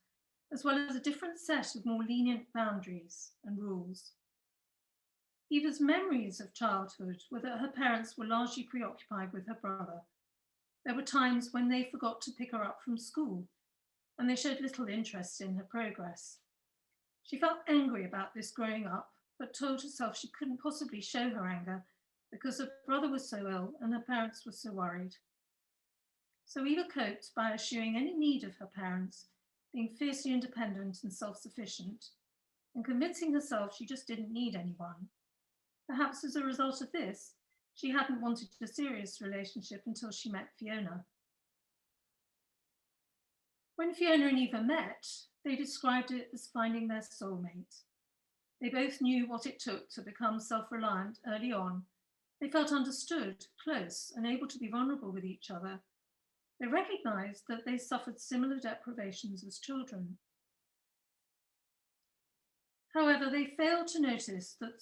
as well as a different set of more lenient boundaries and rules. Eva's memories of childhood were that her parents were largely preoccupied with her brother. There were times when they forgot to pick her up from school, and they showed little interest in her progress. She felt angry about this growing up, but told herself she couldn't possibly show her anger because her brother was so ill and her parents were so worried. So Eva coped by eschewing any need of her parents, being fiercely independent and self-sufficient, and convincing herself she just didn't need anyone. Perhaps as a result of this, she hadn't wanted a serious relationship until she met Fiona. When Fiona and Eva met, they described it as finding their soulmate. They both knew what it took to become self-reliant early on. They felt understood, close, and able to be vulnerable with each other. They recognized that they suffered similar deprivations as children. However, they failed to notice that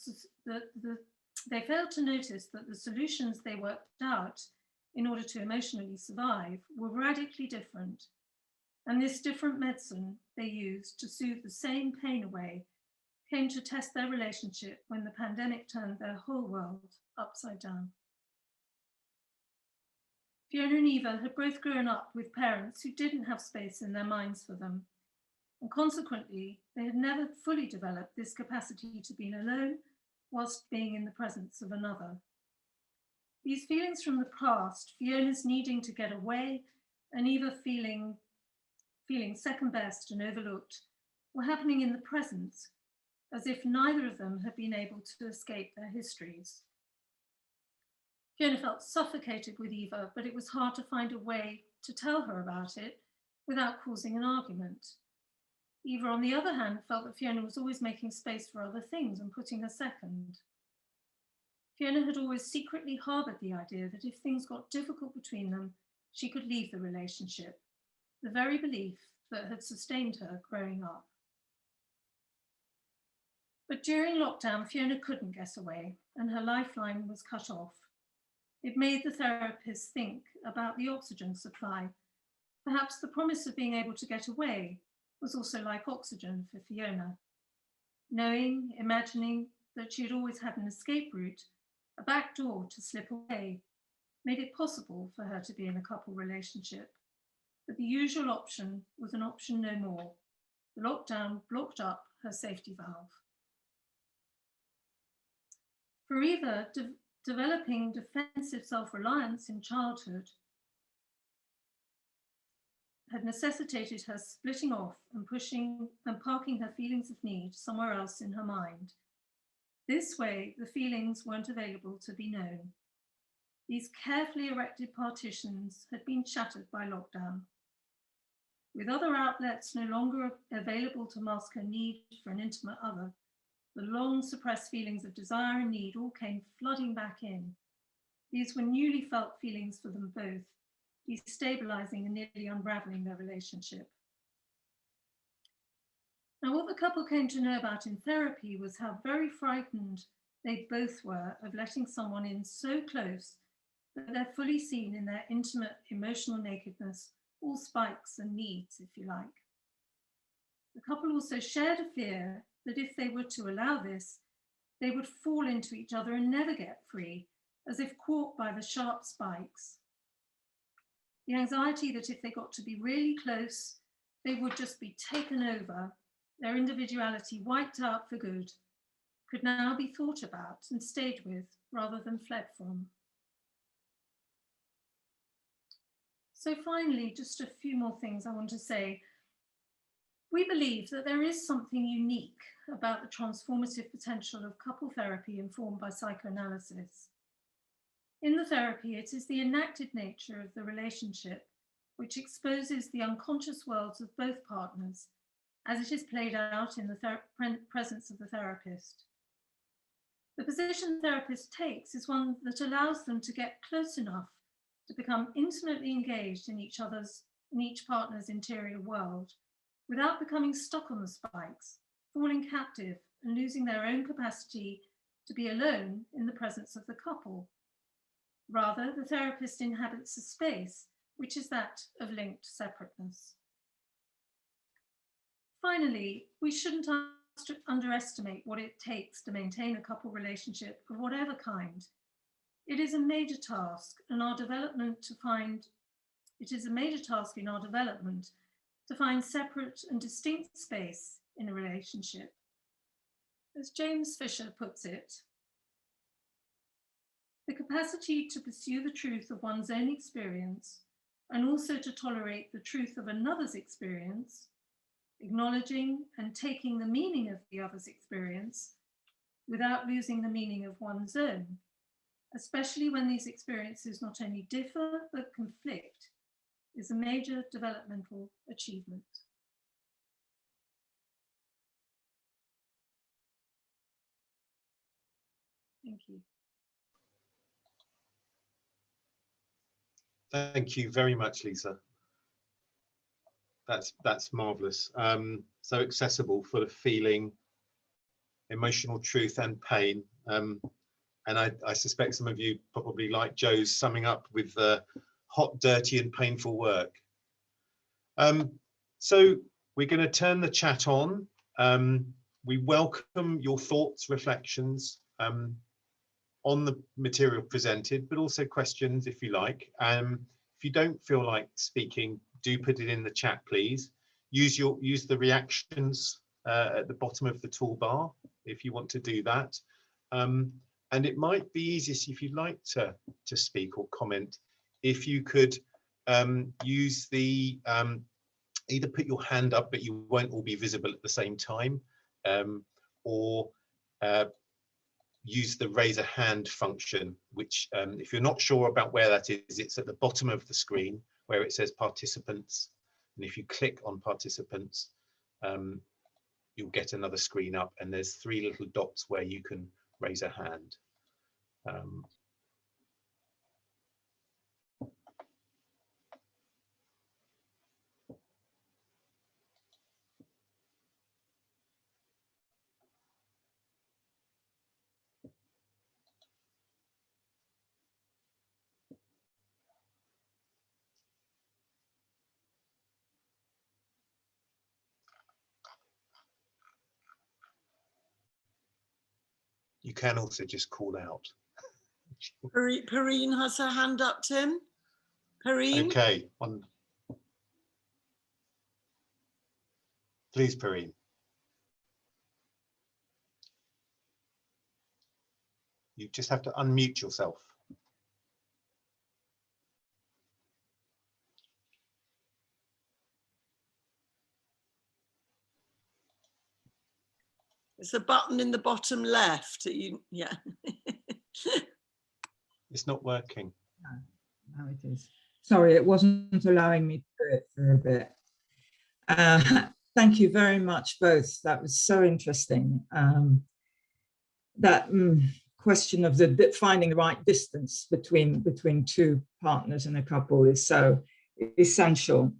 the solutions they worked out in order to emotionally survive were radically different. And this different medicine they used to soothe the same pain away came to test their relationship when the pandemic turned their whole world upside down. Fiona and Eva had both grown up with parents who didn't have space in their minds for them, and consequently, they had never fully developed this capacity to be alone whilst being in the presence of another. These feelings from the past, Fiona's needing to get away, and Eva feeling second best and overlooked, were happening in the present, as if neither of them had been able to escape their histories. Fiona felt suffocated with Eva, but it was hard to find a way to tell her about it without causing an argument. Eva, on the other hand, felt that Fiona was always making space for other things and putting her second. Fiona had always secretly harbored the idea that if things got difficult between them, she could leave the relationship, the very belief that had sustained her growing up. But during lockdown, Fiona couldn't get away, and her lifeline was cut off. It made the therapist think about the oxygen supply. Perhaps the promise of being able to get away was also like oxygen for Fiona. Knowing, imagining that she had always had an escape route, a back door to slip away, made it possible for her to be in a couple relationship. But the usual option was an option no more. The lockdown blocked up her safety valve. For Eva, developing defensive self-reliance in childhood had necessitated her splitting off and pushing and parking her feelings of need somewhere else in her mind. This way, the feelings weren't available to be known. These carefully erected partitions had been shattered by lockdown. With other outlets no longer available to mask her need for an intimate other, the long suppressed feelings of desire and need all came flooding back in. These were newly felt feelings for them both, destabilizing and nearly unraveling their relationship. Now, what the couple came to know about in therapy was how very frightened they both were of letting someone in so close that they're fully seen in their intimate emotional nakedness, all spikes and needs, if you like. The couple also shared a fear that if they were to allow this, they would fall into each other and never get free, as if caught by the sharp spikes. The anxiety that if they got to be really close, they would just be taken over, their individuality wiped out for good, could now be thought about and stayed with rather than fled from. So finally, just a few more things I want to say. We believe that there is something unique about the transformative potential of couple therapy informed by psychoanalysis. In the therapy, it is the enacted nature of the relationship which exposes the unconscious worlds of both partners as it is played out in the presence of the therapist. The position the therapist takes is one that allows them to get close enough to become intimately engaged in each partner's interior world without becoming stuck on the spikes, falling captive and losing their own capacity to be alone in the presence of the couple. Rather, the therapist inhabits a space which is that of linked separateness. Finally, we shouldn't underestimate what it takes to maintain a couple relationship of whatever kind. It is a major task in our development to find separate and distinct space in a relationship. As James Fisher puts it, the capacity to pursue the truth of one's own experience and also to tolerate the truth of another's experience, acknowledging and taking the meaning of the other's experience without losing the meaning of one's own, especially when these experiences not only differ but conflict, is a major developmental achievement. Thank you. Thank you very much, Leezah. That's marvelous. So accessible, full of feeling, emotional truth and pain. And I suspect some of you probably like Joe's summing up with hot, dirty and painful work. So we're going to turn the chat on. We welcome your thoughts, reflections on the material presented, but also questions if you like. If you don't feel like speaking, do put it in the chat, please. Use the reactions at the bottom of the toolbar if you want to do that. And it might be easiest if you'd like to speak or comment, if you could use the either put your hand up, but you won't all be visible at the same time, or use the raise a hand function, which if you're not sure about where that is, it's at the bottom of the screen where it says participants. And if you click on participants, you'll get another screen up, and there's 3 little dots where you can raise a hand. You can also just call out. Perrine has her hand up, Tim. Perrine? Okay. Please, Perrine. You just have to unmute yourself. It's a button in the bottom left. Yeah. It's not working. No, it is. Sorry, it wasn't allowing me to do it for a bit. Thank you very much, both. That was so interesting. That question of finding the right distance between two partners in a couple is so essential.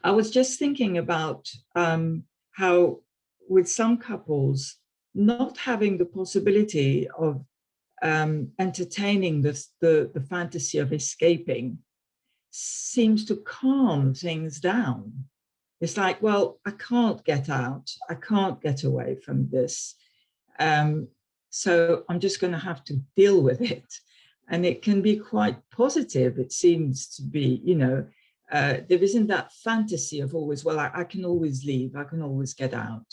I was just thinking about how with some couples, not having the possibility of entertaining the fantasy of escaping seems to calm things down. It's like, well, I can't get out. I can't get away from this. So I'm just going to have to deal with it. And it can be quite positive. It seems to be, there isn't that fantasy of always, well, I can always leave. I can always get out.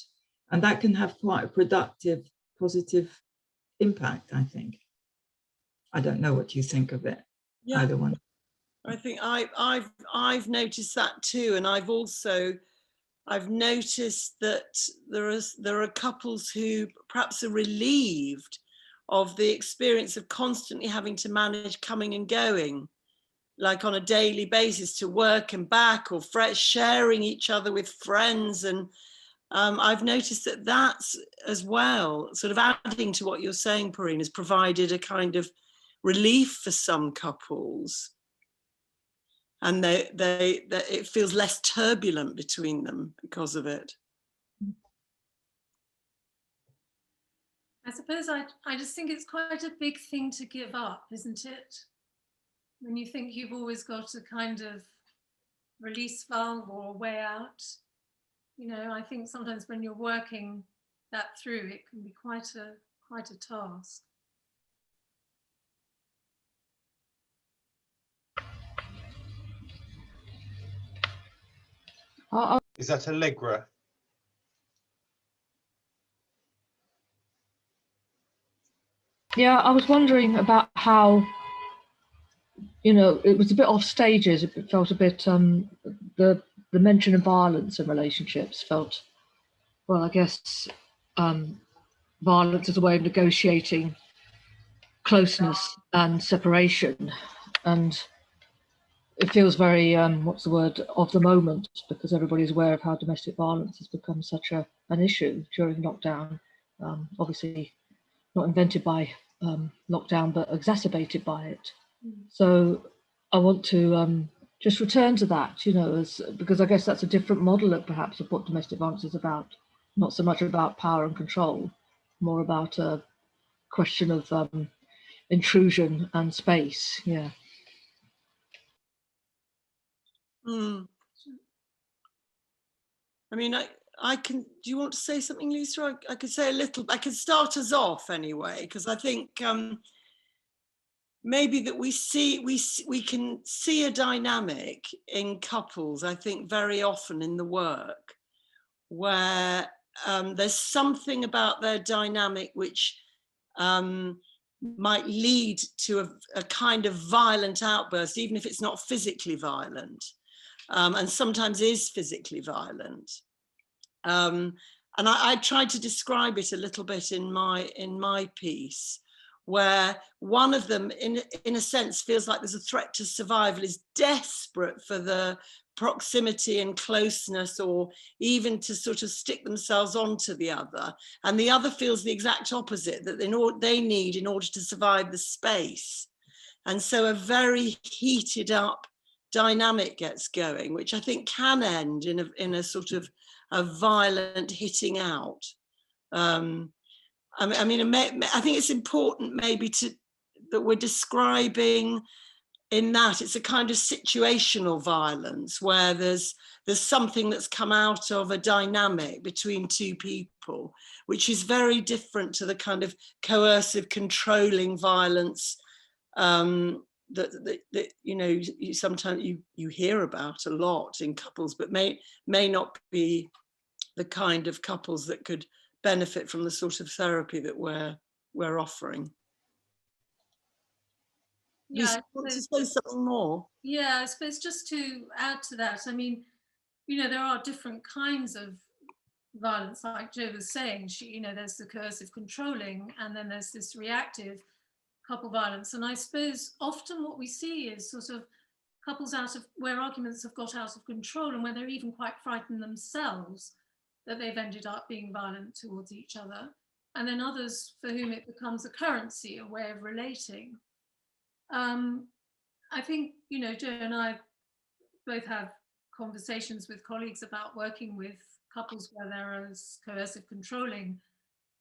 And that can have quite a productive, positive impact, I think. I don't know what you think of it, either one. I think I've noticed that too, and I've noticed that there are couples who perhaps are relieved of the experience of constantly having to manage coming and going, like on a daily basis to work and back, or sharing each other with friends. And I've noticed that that's as well, sort of adding to what you're saying, Porine, has provided a kind of relief for some couples. And it feels less turbulent between them because of it. I suppose I just think it's quite a big thing to give up, isn't it? When you think you've always got a kind of release valve or a way out. I think sometimes when you're working that through, it can be quite a task. Is that Allegra? Yeah, I was wondering about how, it was a bit off stages. It felt a bit, the mention of violence in relationships felt, well, I guess violence as a way of negotiating closeness and separation. And it feels very, what's the word, of the moment, because everybody's aware of how domestic violence has become such an issue during lockdown. Obviously not invented by lockdown, but exacerbated by it. So I want to just return to that, because I guess that's a different model perhaps of what domestic violence is about. Not so much about power and control, more about a question of intrusion and space. Yeah. I mean, I can. Do you want to say something, Leezah? I could say a little. I could start us off anyway, because I think maybe that we can see a dynamic in couples. I think very often in the work where there's something about their dynamic which might lead to a kind of violent outburst, even if it's not physically violent, and sometimes is physically violent. And I tried to describe it a little bit in my piece, where one of them, in a sense, feels like there's a threat to survival, is desperate for the proximity and closeness, or even to sort of stick themselves onto the other, and the other feels the exact opposite, that they need in order to survive the space. And so a very heated up dynamic gets going, which I think can end in a sort of a violent hitting out. I think it's important maybe that we're describing in that it's a kind of situational violence where there's something that's come out of a dynamic between two people, which is very different to the kind of coercive, controlling violence that you sometimes you hear about a lot in couples, but may not be the kind of couples that could benefit from the sort of therapy that we're offering. Yeah, you want to say something more? Yeah, I suppose just to add to that, I mean, there are different kinds of violence, like Jo was saying. There's the coercive controlling, and then there's this reactive couple violence. And I suppose often what we see is sort of couples where arguments have got out of control and where they're even quite frightened themselves that they've ended up being violent towards each other. And then others for whom it becomes a currency, a way of relating. I think, you know, Joe and I both have conversations with colleagues about working with couples where there is coercive controlling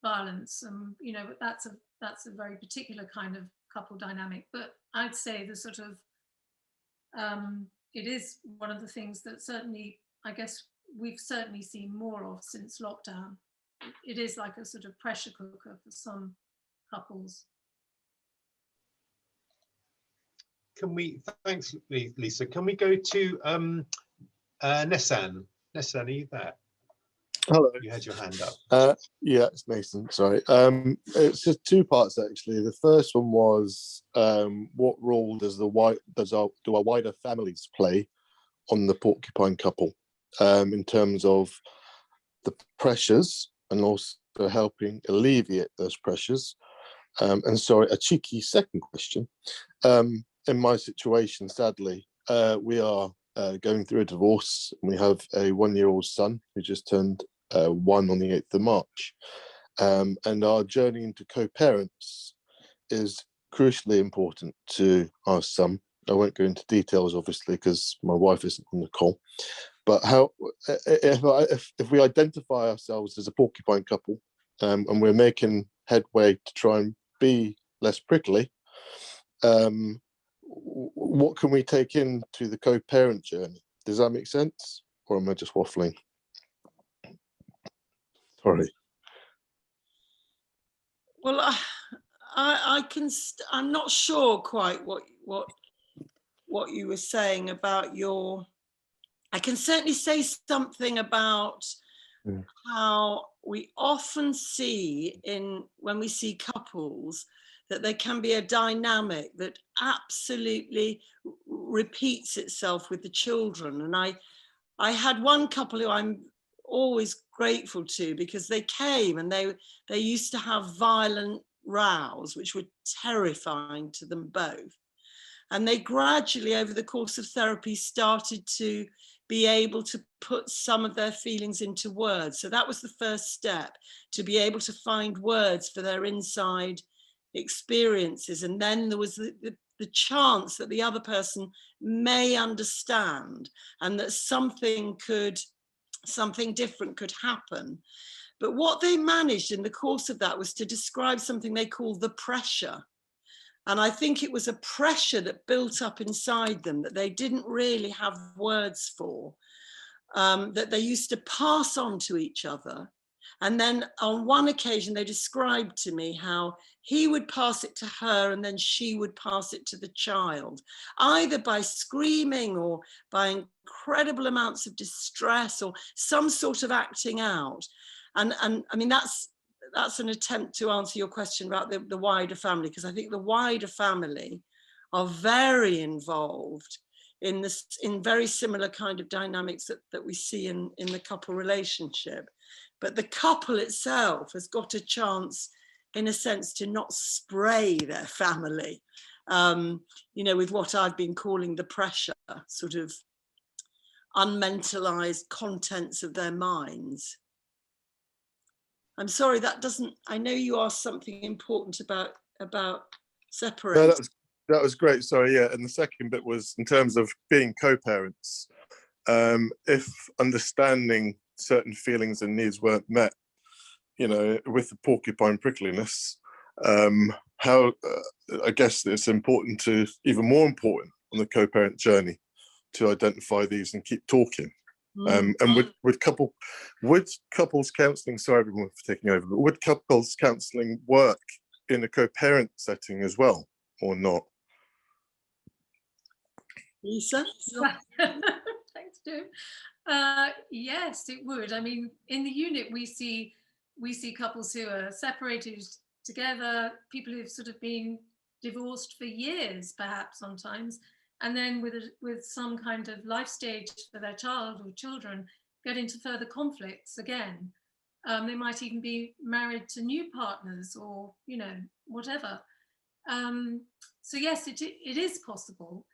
violence. You know, that's a very particular kind of couple dynamic. But I'd say the sort of, it is one of the things that certainly, I guess, we've certainly seen more of since lockdown. It is like a sort of pressure cooker for some couples. Can we, thanks Leezah, can we go to Nessan? Nessan, are you there? Hello. You had your hand up. Yeah, it's Mason, sorry. It's just two parts actually. The first one was what role do our wider families play on the Porcupine couple in terms of the pressures and also helping alleviate those pressures? And sorry, a cheeky second question. In my situation, sadly, we are going through a divorce, and we have a 1-year-old son who just turned 1 on the 8th of March. And our journey into co-parents is crucially important to our son. I won't go into details, obviously, because my wife isn't on the call. But how, if we identify ourselves as a porcupine couple, and we're making headway to try and be less prickly, what can we take into the co-parent journey? Does that make sense? Or am I just waffling? Sorry. Well, I'm not sure quite what you were saying about your. I can certainly say something about how we often see when we see couples that there can be a dynamic that absolutely repeats itself with the children. And I had one couple who I'm always grateful to, because they came and they used to have violent rows, which were terrifying to them both. And they gradually, over the course of therapy, started to be able to put some of their feelings into words. So that was the first step, to be able to find words for their inside experiences. And then there was the chance that the other person may understand, and that something different could happen. But what they managed in the course of that was to describe something they call the pressure. And I think it was a pressure that built up inside them that they didn't really have words for, that they used to pass on to each other. And then on one occasion, they described to me how he would pass it to her and then she would pass it to the child, either by screaming or by incredible amounts of distress or some sort of acting out. And I mean, that's an attempt to answer your question about the wider family, because I think the wider family are very involved in very similar kind of dynamics that we see in the couple relationship. But the couple itself has got a chance, in a sense, to not spray their family, you know, with what I've been calling the pressure, sort of unmentalized contents of their minds. I'm sorry, that doesn't, I know you asked something important about separating. No, that was great, sorry, yeah. And the second bit was in terms of being co-parents. If understanding certain feelings and needs weren't met, you know, with the porcupine prickliness, how I guess it's important to, even more important on the co-parent journey, to identify these and keep talking. And would couples counselling, sorry everyone for taking over, but would couples counselling work in a co-parent setting as well, or not? Leezah? Thanks, Joe. Yes, it would. I mean, in the unit, we see couples who are separated together, people who've sort of been divorced for years, perhaps sometimes, and then with some kind of life stage for their child or children, get into further conflicts again. They might even be married to new partners, or, you know, whatever. So yes, it is possible.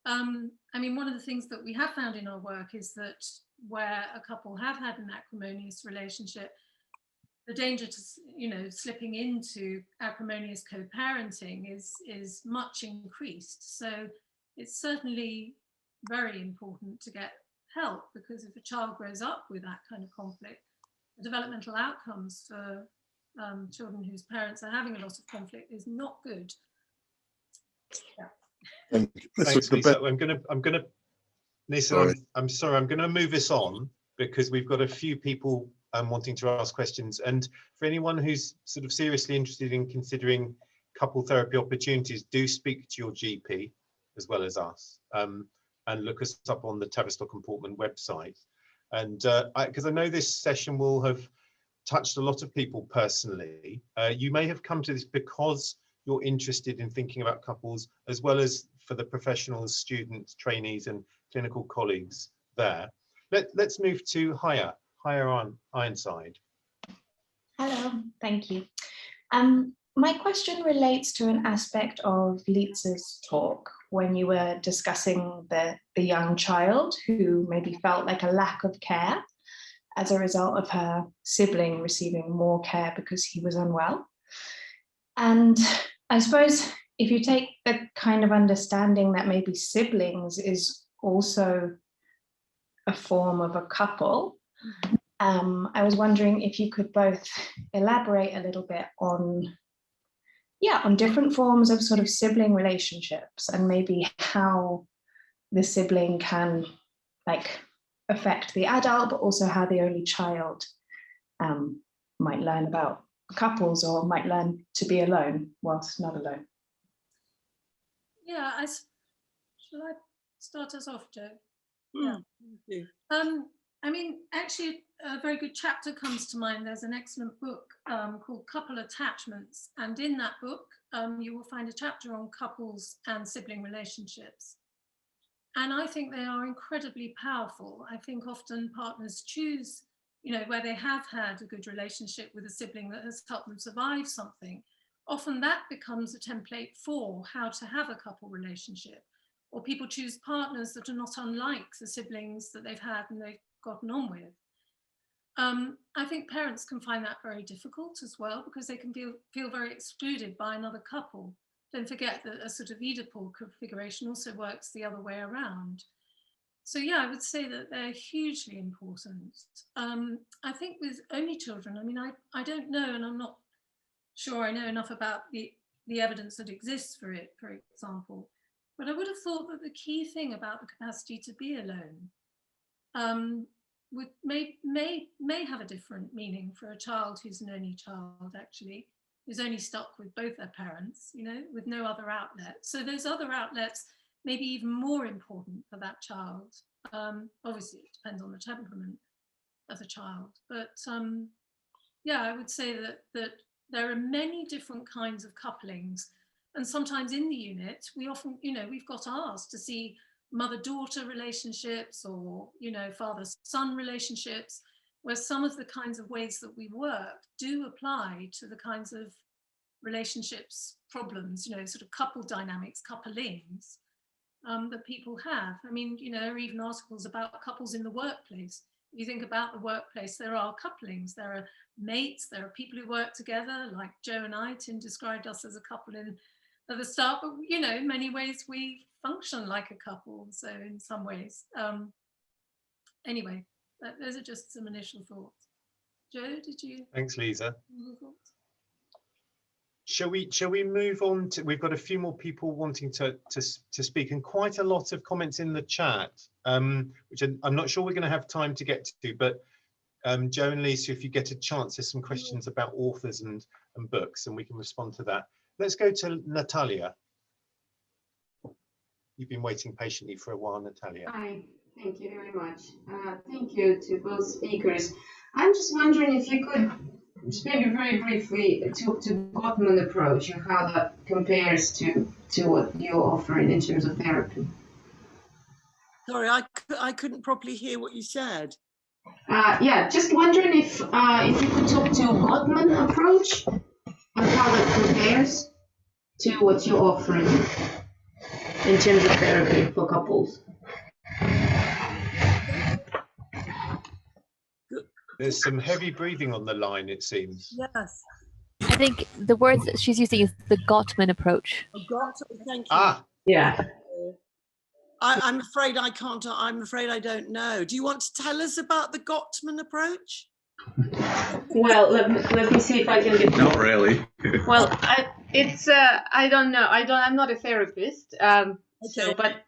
I mean, one of the things that we have found in our work is that where a couple have had an acrimonious relationship, the danger to, you know, slipping into acrimonious co-parenting is much increased. So it's certainly very important to get help, because if a child grows up with that kind of conflict, the developmental outcomes for children whose parents are having a lot of conflict is not good. Yeah. Thanks, Lisa. Lisa, I'm sorry, I'm going to move this on because we've got a few people wanting to ask questions. And for anyone who's sort of seriously interested in considering couple therapy opportunities, do speak to your GP as well as us, and look us up on the Tavistock and Portman website. And because I know this session will have touched a lot of people personally. You may have come to this because you're interested in thinking about couples, as well as for the professionals, students, trainees, and clinical colleagues there. Let's move to Haya Ironside. Hello, thank you. My question relates to an aspect of Leezah's talk when you were discussing the young child who maybe felt like a lack of care as a result of her sibling receiving more care because he was unwell. And I suppose if you take the kind of understanding that maybe siblings is also a form of a couple, I was wondering if you could both elaborate a little bit on different forms of sort of sibling relationships, and maybe how the sibling can like affect the adult, but also how the only child might learn about couples or might learn to be alone whilst not alone. Yeah, shall I start us off, Jo? Yeah. I mean, actually, a very good chapter comes to mind. There's an excellent book called Couple Attachments. And in that book, you will find a chapter on couples and sibling relationships. And I think they are incredibly powerful. I think often partners choose, you know, where they have had a good relationship with a sibling that has helped them survive something. Often that becomes a template for how to have a couple relationship. Or people choose partners that are not unlike the siblings that they've had and they've gotten on with. I think parents can find that very difficult as well, because they can feel very excluded by another couple. Don't forget that a sort of Oedipal configuration also works the other way around. So yeah, I would say that they're hugely important. I think with only children, I mean, I don't know, and I'm not sure I know enough about the evidence that exists for it, for example, but I would have thought that the key thing about the capacity to be alone may have a different meaning for a child who's an only child, actually, who's only stuck with both their parents, you know, with no other outlet. So those other outlets may be even more important for that child. Obviously, it depends on the temperament of the child. But yeah, I would say that there are many different kinds of couplings. And sometimes in the unit, we often, you know, we've got asked to see mother-daughter relationships or, you know, father-son relationships, where some of the kinds of ways that we work do apply to the kinds of relationships problems, you know, sort of couple dynamics, couplings that people have. I mean, you know, there are even articles about couples in the workplace. If you think about the workplace, there are couplings, there are mates, there are people who work together, like Jo and I. Tim described us as a couple at the start, but, you know, in many ways we function like a couple, so in some ways. Anyway, those are just some initial thoughts. Jo, did you? Thanks, Leezah. Shall we move on to, we've got a few more people wanting to speak, and quite a lot of comments in the chat, which I'm not sure we're going to have time to get to, but Jo and Leezah, if you get a chance, there's some questions about authors and books, and we can respond to that. Let's go to Natalia. You've been waiting patiently for a while, Natalia. Hi, thank you very much. Thank you to both speakers. I'm just wondering if you could just maybe very briefly talk to Gottman Approach and how that compares to what you're offering in terms of therapy. Sorry, I couldn't properly hear what you said. Yeah, just wondering if you could talk to Gottman Approach and how that compares to what you're offering. in terms of therapy for couples? There's some heavy breathing on the line, it seems. Yes. I think the words that she's using is the Gottman approach. Thank you. Ah, Yeah. I'm afraid I can't. I'm afraid I don't know. Do you want to tell us about the Gottman approach? Well, let me see if I can get. Not really. Well, I don't know. I'm not a therapist. So, but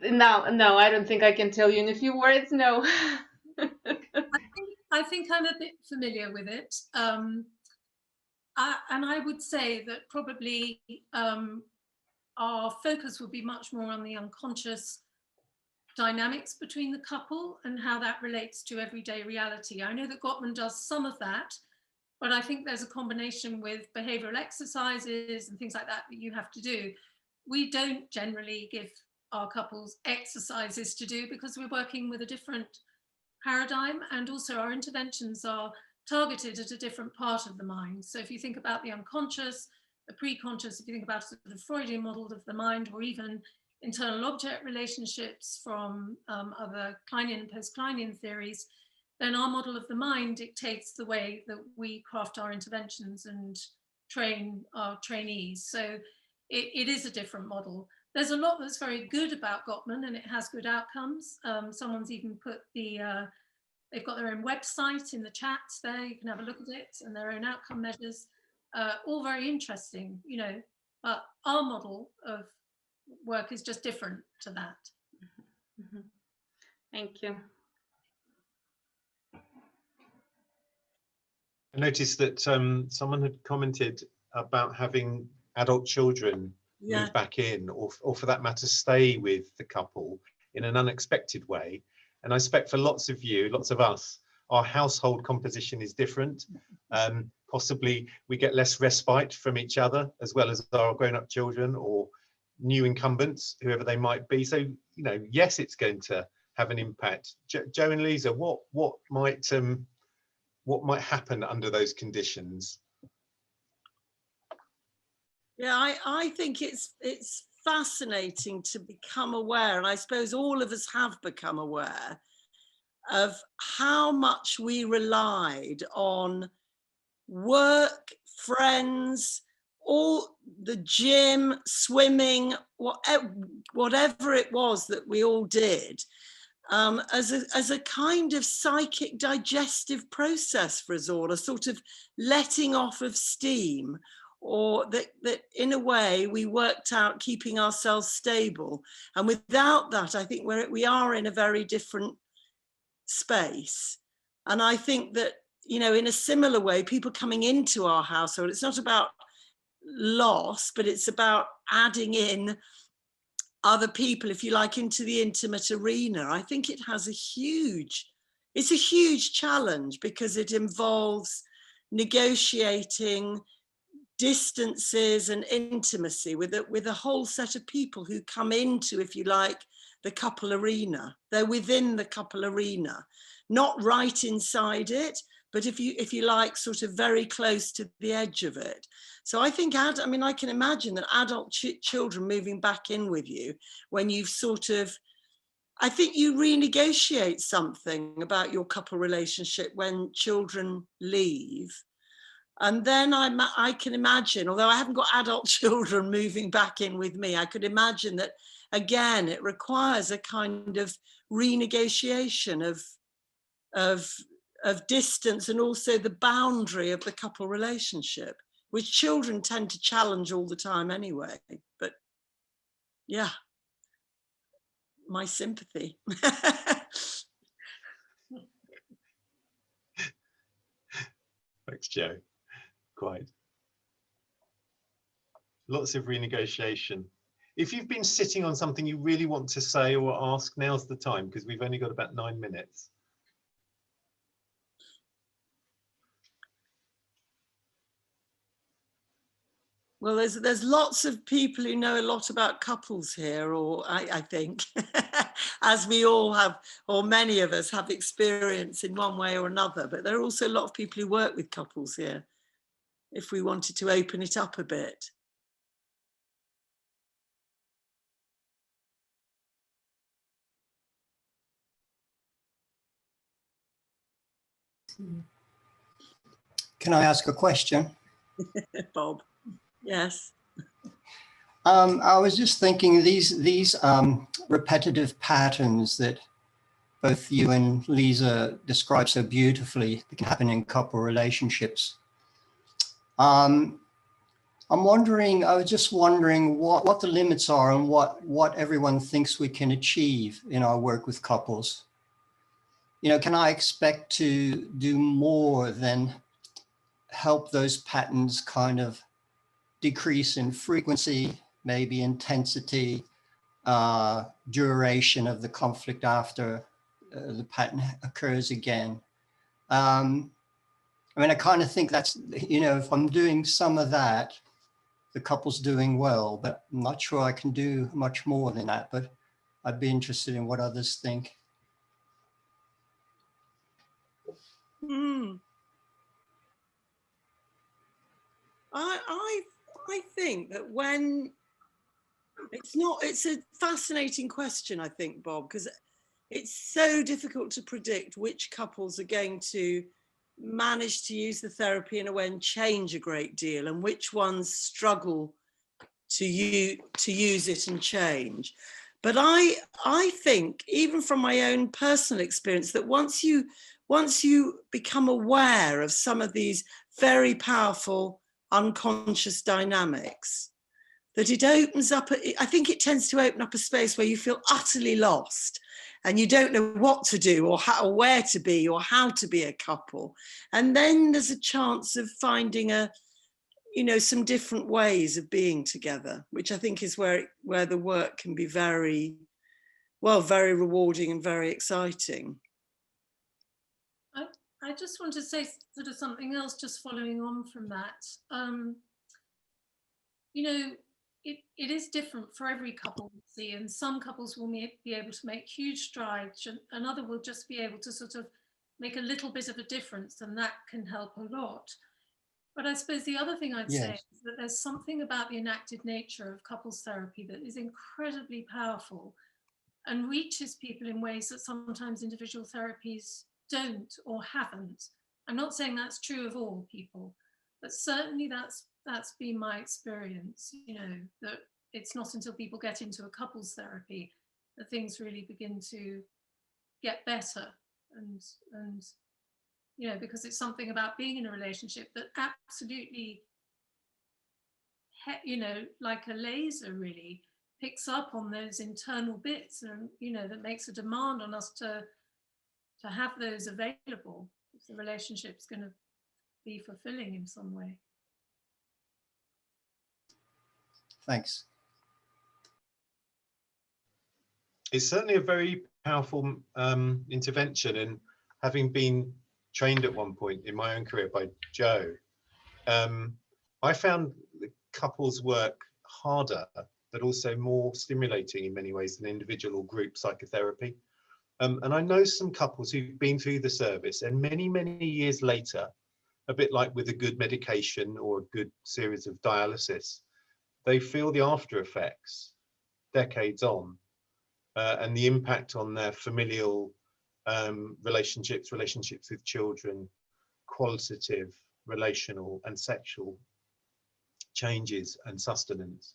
no, I don't think I can tell you in a few words. No. I think I'm a bit familiar with it. And I would say that probably our focus would be much more on the unconscious dynamics between the couple and how that relates to everyday reality. I know that Gottman does some of that, but I think there's a combination with behavioral exercises and things like that that you have to do. We don't generally give our couples exercises to do because we're working with a different paradigm, and also our interventions are targeted at a different part of the mind. So if you think about the unconscious, the pre-conscious, if you think about sort of the Freudian model of the mind, or even internal object relationships from other Kleinian and post-Kleinian theories, then our model of the mind dictates the way that we craft our interventions and train our trainees. So it is a different model. There's a lot that's very good about Gottman, and it has good outcomes. Someone's even put they've got their own website in the chat there. You can have a look at it, and their own outcome measures. All very interesting, you know, but our model of work is just different to that. Mm-hmm. Thank you. I noticed that someone had commented about having adult children move back in, or for that matter, stay with the couple in an unexpected way. And I expect for lots of you, lots of us, our household composition is different. Possibly we get less respite from each other, as well as our grown-up children or new incumbents, whoever they might be. So, you know, yes, it's going to have an impact. Joe and Leezah, what might happen under those conditions? Yeah, I think it's fascinating to become aware, and I suppose all of us have become aware of how much we relied on work, friends, all the gym, swimming, whatever it was that we all did, as a kind of psychic digestive process for us all, a sort of letting off of steam, or that in a way we worked out keeping ourselves stable. And without that, I think we are in a very different space. And I think that, you know, in a similar way, people coming into our household, it's not about loss, but it's about adding in other people, if you like, into the intimate arena. I think it has it's a huge challenge, because it involves negotiating distances and intimacy with a whole set of people who come into, if you like, the couple arena. They're within the couple arena, not right inside it, but if you like, sort of very close to the edge of it. So I think, I can imagine that adult children moving back in with you, when you've sort of, I think you renegotiate something about your couple relationship when children leave. And then I can imagine, although I haven't got adult children moving back in with me, I could imagine that, again, it requires a kind of renegotiation of distance, and also the boundary of the couple relationship, which children tend to challenge all the time anyway. But yeah, my sympathy. Thanks, Joe. Quite. Lots of renegotiation. If you've been sitting on something you really want to say or ask, now's the time, because we've only got about 9 minutes. Well, there's lots of people who know a lot about couples here, or I think, as we all have, or many of us have experience in one way or another, but there are also a lot of people who work with couples here, if we wanted to open it up a bit. Can I ask a question? Bob. Yes. I was just thinking these repetitive patterns that both you and Leezah describe so beautifully that can happen in couple relationships. I was just wondering what the limits are and what everyone thinks we can achieve in our work with couples. You know, can I expect to do more than help those patterns kind of decrease in frequency, maybe intensity, duration of the conflict after the pattern occurs again? I mean, I kind of think that's, you know, if I'm doing some of that, the couple's doing well, but I'm not sure I can do much more than that, but I'd be interested in what others think. I think that when it's a fascinating question, I think, Bob, because it's so difficult to predict which couples are going to manage to use the therapy in a way and change a great deal, and which ones struggle to use it and change. But I think, even from my own personal experience, that once you become aware of some of these very powerful unconscious dynamics, that it opens up, I think it tends to open up a space where you feel utterly lost and you don't know what to do or how, or where to be or how to be a couple. And then there's a chance of finding some different ways of being together, which I think is where the work can be very rewarding and very exciting. I just want to say sort of something else, just following on from that. It is different for every couple, we see, and some couples will be able to make huge strides, and other will just be able to sort of make a little bit of a difference, and that can help a lot. But I suppose the other thing I'd say is that there's something about the enacted nature of couples therapy that is incredibly powerful and reaches people in ways that sometimes individual therapies don't or haven't. I'm not saying that's true of all people, but certainly that's been my experience, that it's not until people get into a couples therapy that things really begin to get better. And because it's something about being in a relationship that absolutely, like a laser really picks up on those internal bits, and, that makes a demand on us to have those available if the relationship's going to be fulfilling in some way. Thanks. It's certainly a very powerful intervention, and having been trained at one point in my own career by Joe, I found the couples work harder, but also more stimulating in many ways than individual or group psychotherapy. And I know some couples who've been through the service, and many, many years later, a bit like with a good medication or a good series of dialysis, they feel the after effects decades on, and the impact on their familial relationships with children, qualitative, relational and sexual changes and sustenance.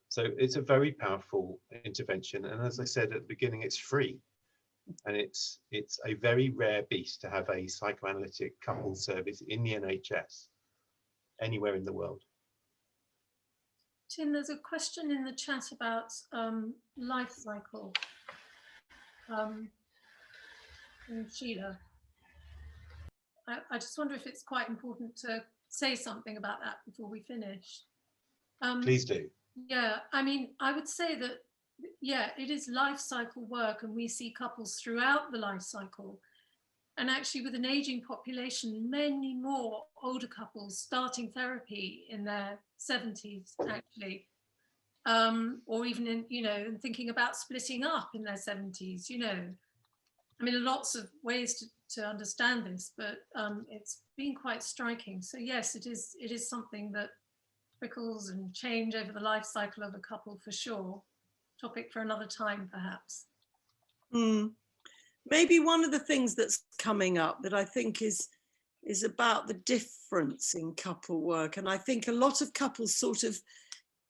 So it's a very powerful intervention. And as I said at the beginning, it's free. And it's a very rare beast to have a psychoanalytic couple service in the NHS anywhere in the world. Tim, there's a question in the chat about life cycle. From Sheila. I just wonder if it's quite important to say something about that before we finish. Please do. Yeah, I mean, I would say that, it is life cycle work, and we see couples throughout the life cycle. And actually, with an aging population, many more older couples starting therapy in their 70s, actually, or even in, thinking about splitting up in their 70s, I mean, lots of ways to understand this, but it's been quite striking. So yes, it is something that trickles and change over the life cycle of a couple for sure. Topic for another time, perhaps. Maybe one of the things that's coming up that I think is is about the difference in couple work. And I think a lot of couples sort of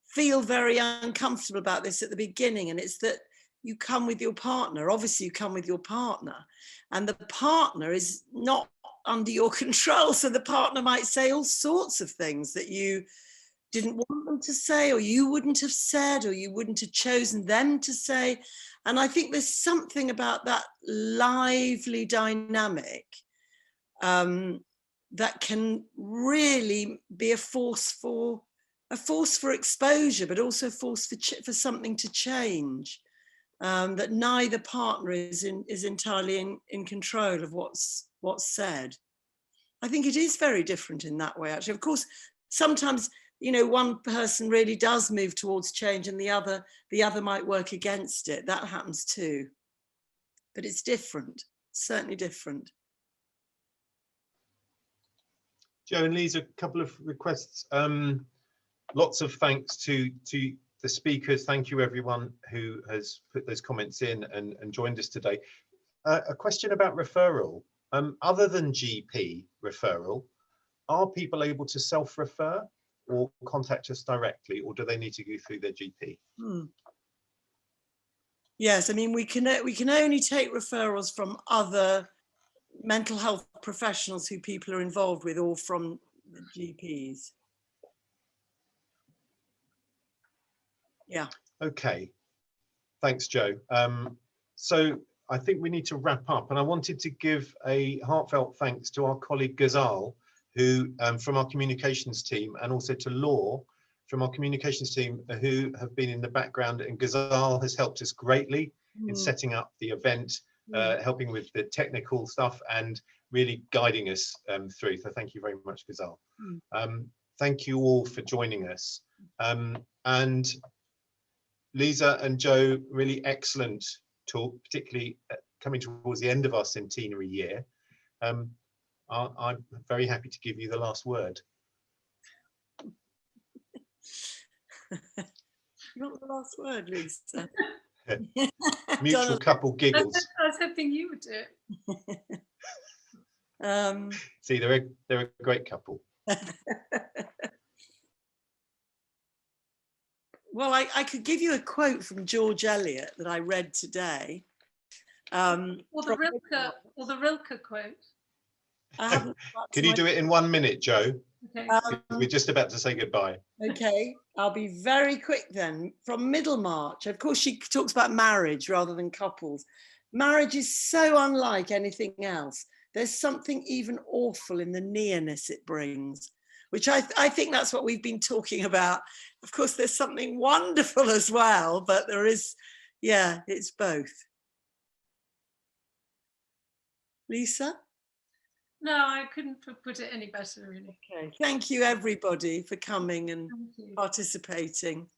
feel very uncomfortable about this at the beginning. And it's that you come with your partner. Obviously, you come with your partner, and the partner is not under your control. So the partner might say all sorts of things that you didn't want them to say, or you wouldn't have said, or you wouldn't have chosen them to say. And I think there's something about that lively dynamic that can really be a force for exposure, but also a force for something to change. That neither partner is entirely in control of what's said. I think it is very different in that way, actually. Of course, sometimes, you know, one person really does move towards change and the other might work against it. That happens too. But it's different, certainly different. Joe and Leezah, a couple of requests. Lots of thanks to the speakers. Thank you everyone who has put those comments in and joined us today. A question about referral. Other than GP referral, are people able to self-refer or contact us directly, or do they need to go through their GP? Yes, I mean, we can only take referrals from other mental health professionals who people are involved with, or from the GPs. Yeah. Okay. Thanks, Joe. So I think we need to wrap up, and I wanted to give a heartfelt thanks to our colleague Ghazal, who from our communications team, and also to Law from our communications team, who have been in the background, and Ghazal has helped us greatly in setting up the event, helping with the technical stuff and really guiding us through. So thank you very much, Ghazal. Thank you all for joining us. And Leezah and Joe, really excellent talk, particularly coming towards the end of our centenary year. I'm very happy to give you the last word. Not the last word, Leezah. Mutual couple giggles. I was hoping you would do it. See, they're a great couple. Well, I could give you a quote from George Eliot that I read today. Or the Rilke quote. Can you do it in 1 minute, Joe? Okay. We're just about to say goodbye. Okay, I'll be very quick then. From Middlemarch, of course, she talks about marriage rather than couples. Marriage is so unlike anything else. There's something even awful in the nearness it brings, which I think that's what we've been talking about. Of course, there's something wonderful as well, but there is, yeah, it's both. Leezah? No, I couldn't put it any better, really. Okay. Thank you, everybody, for coming and participating.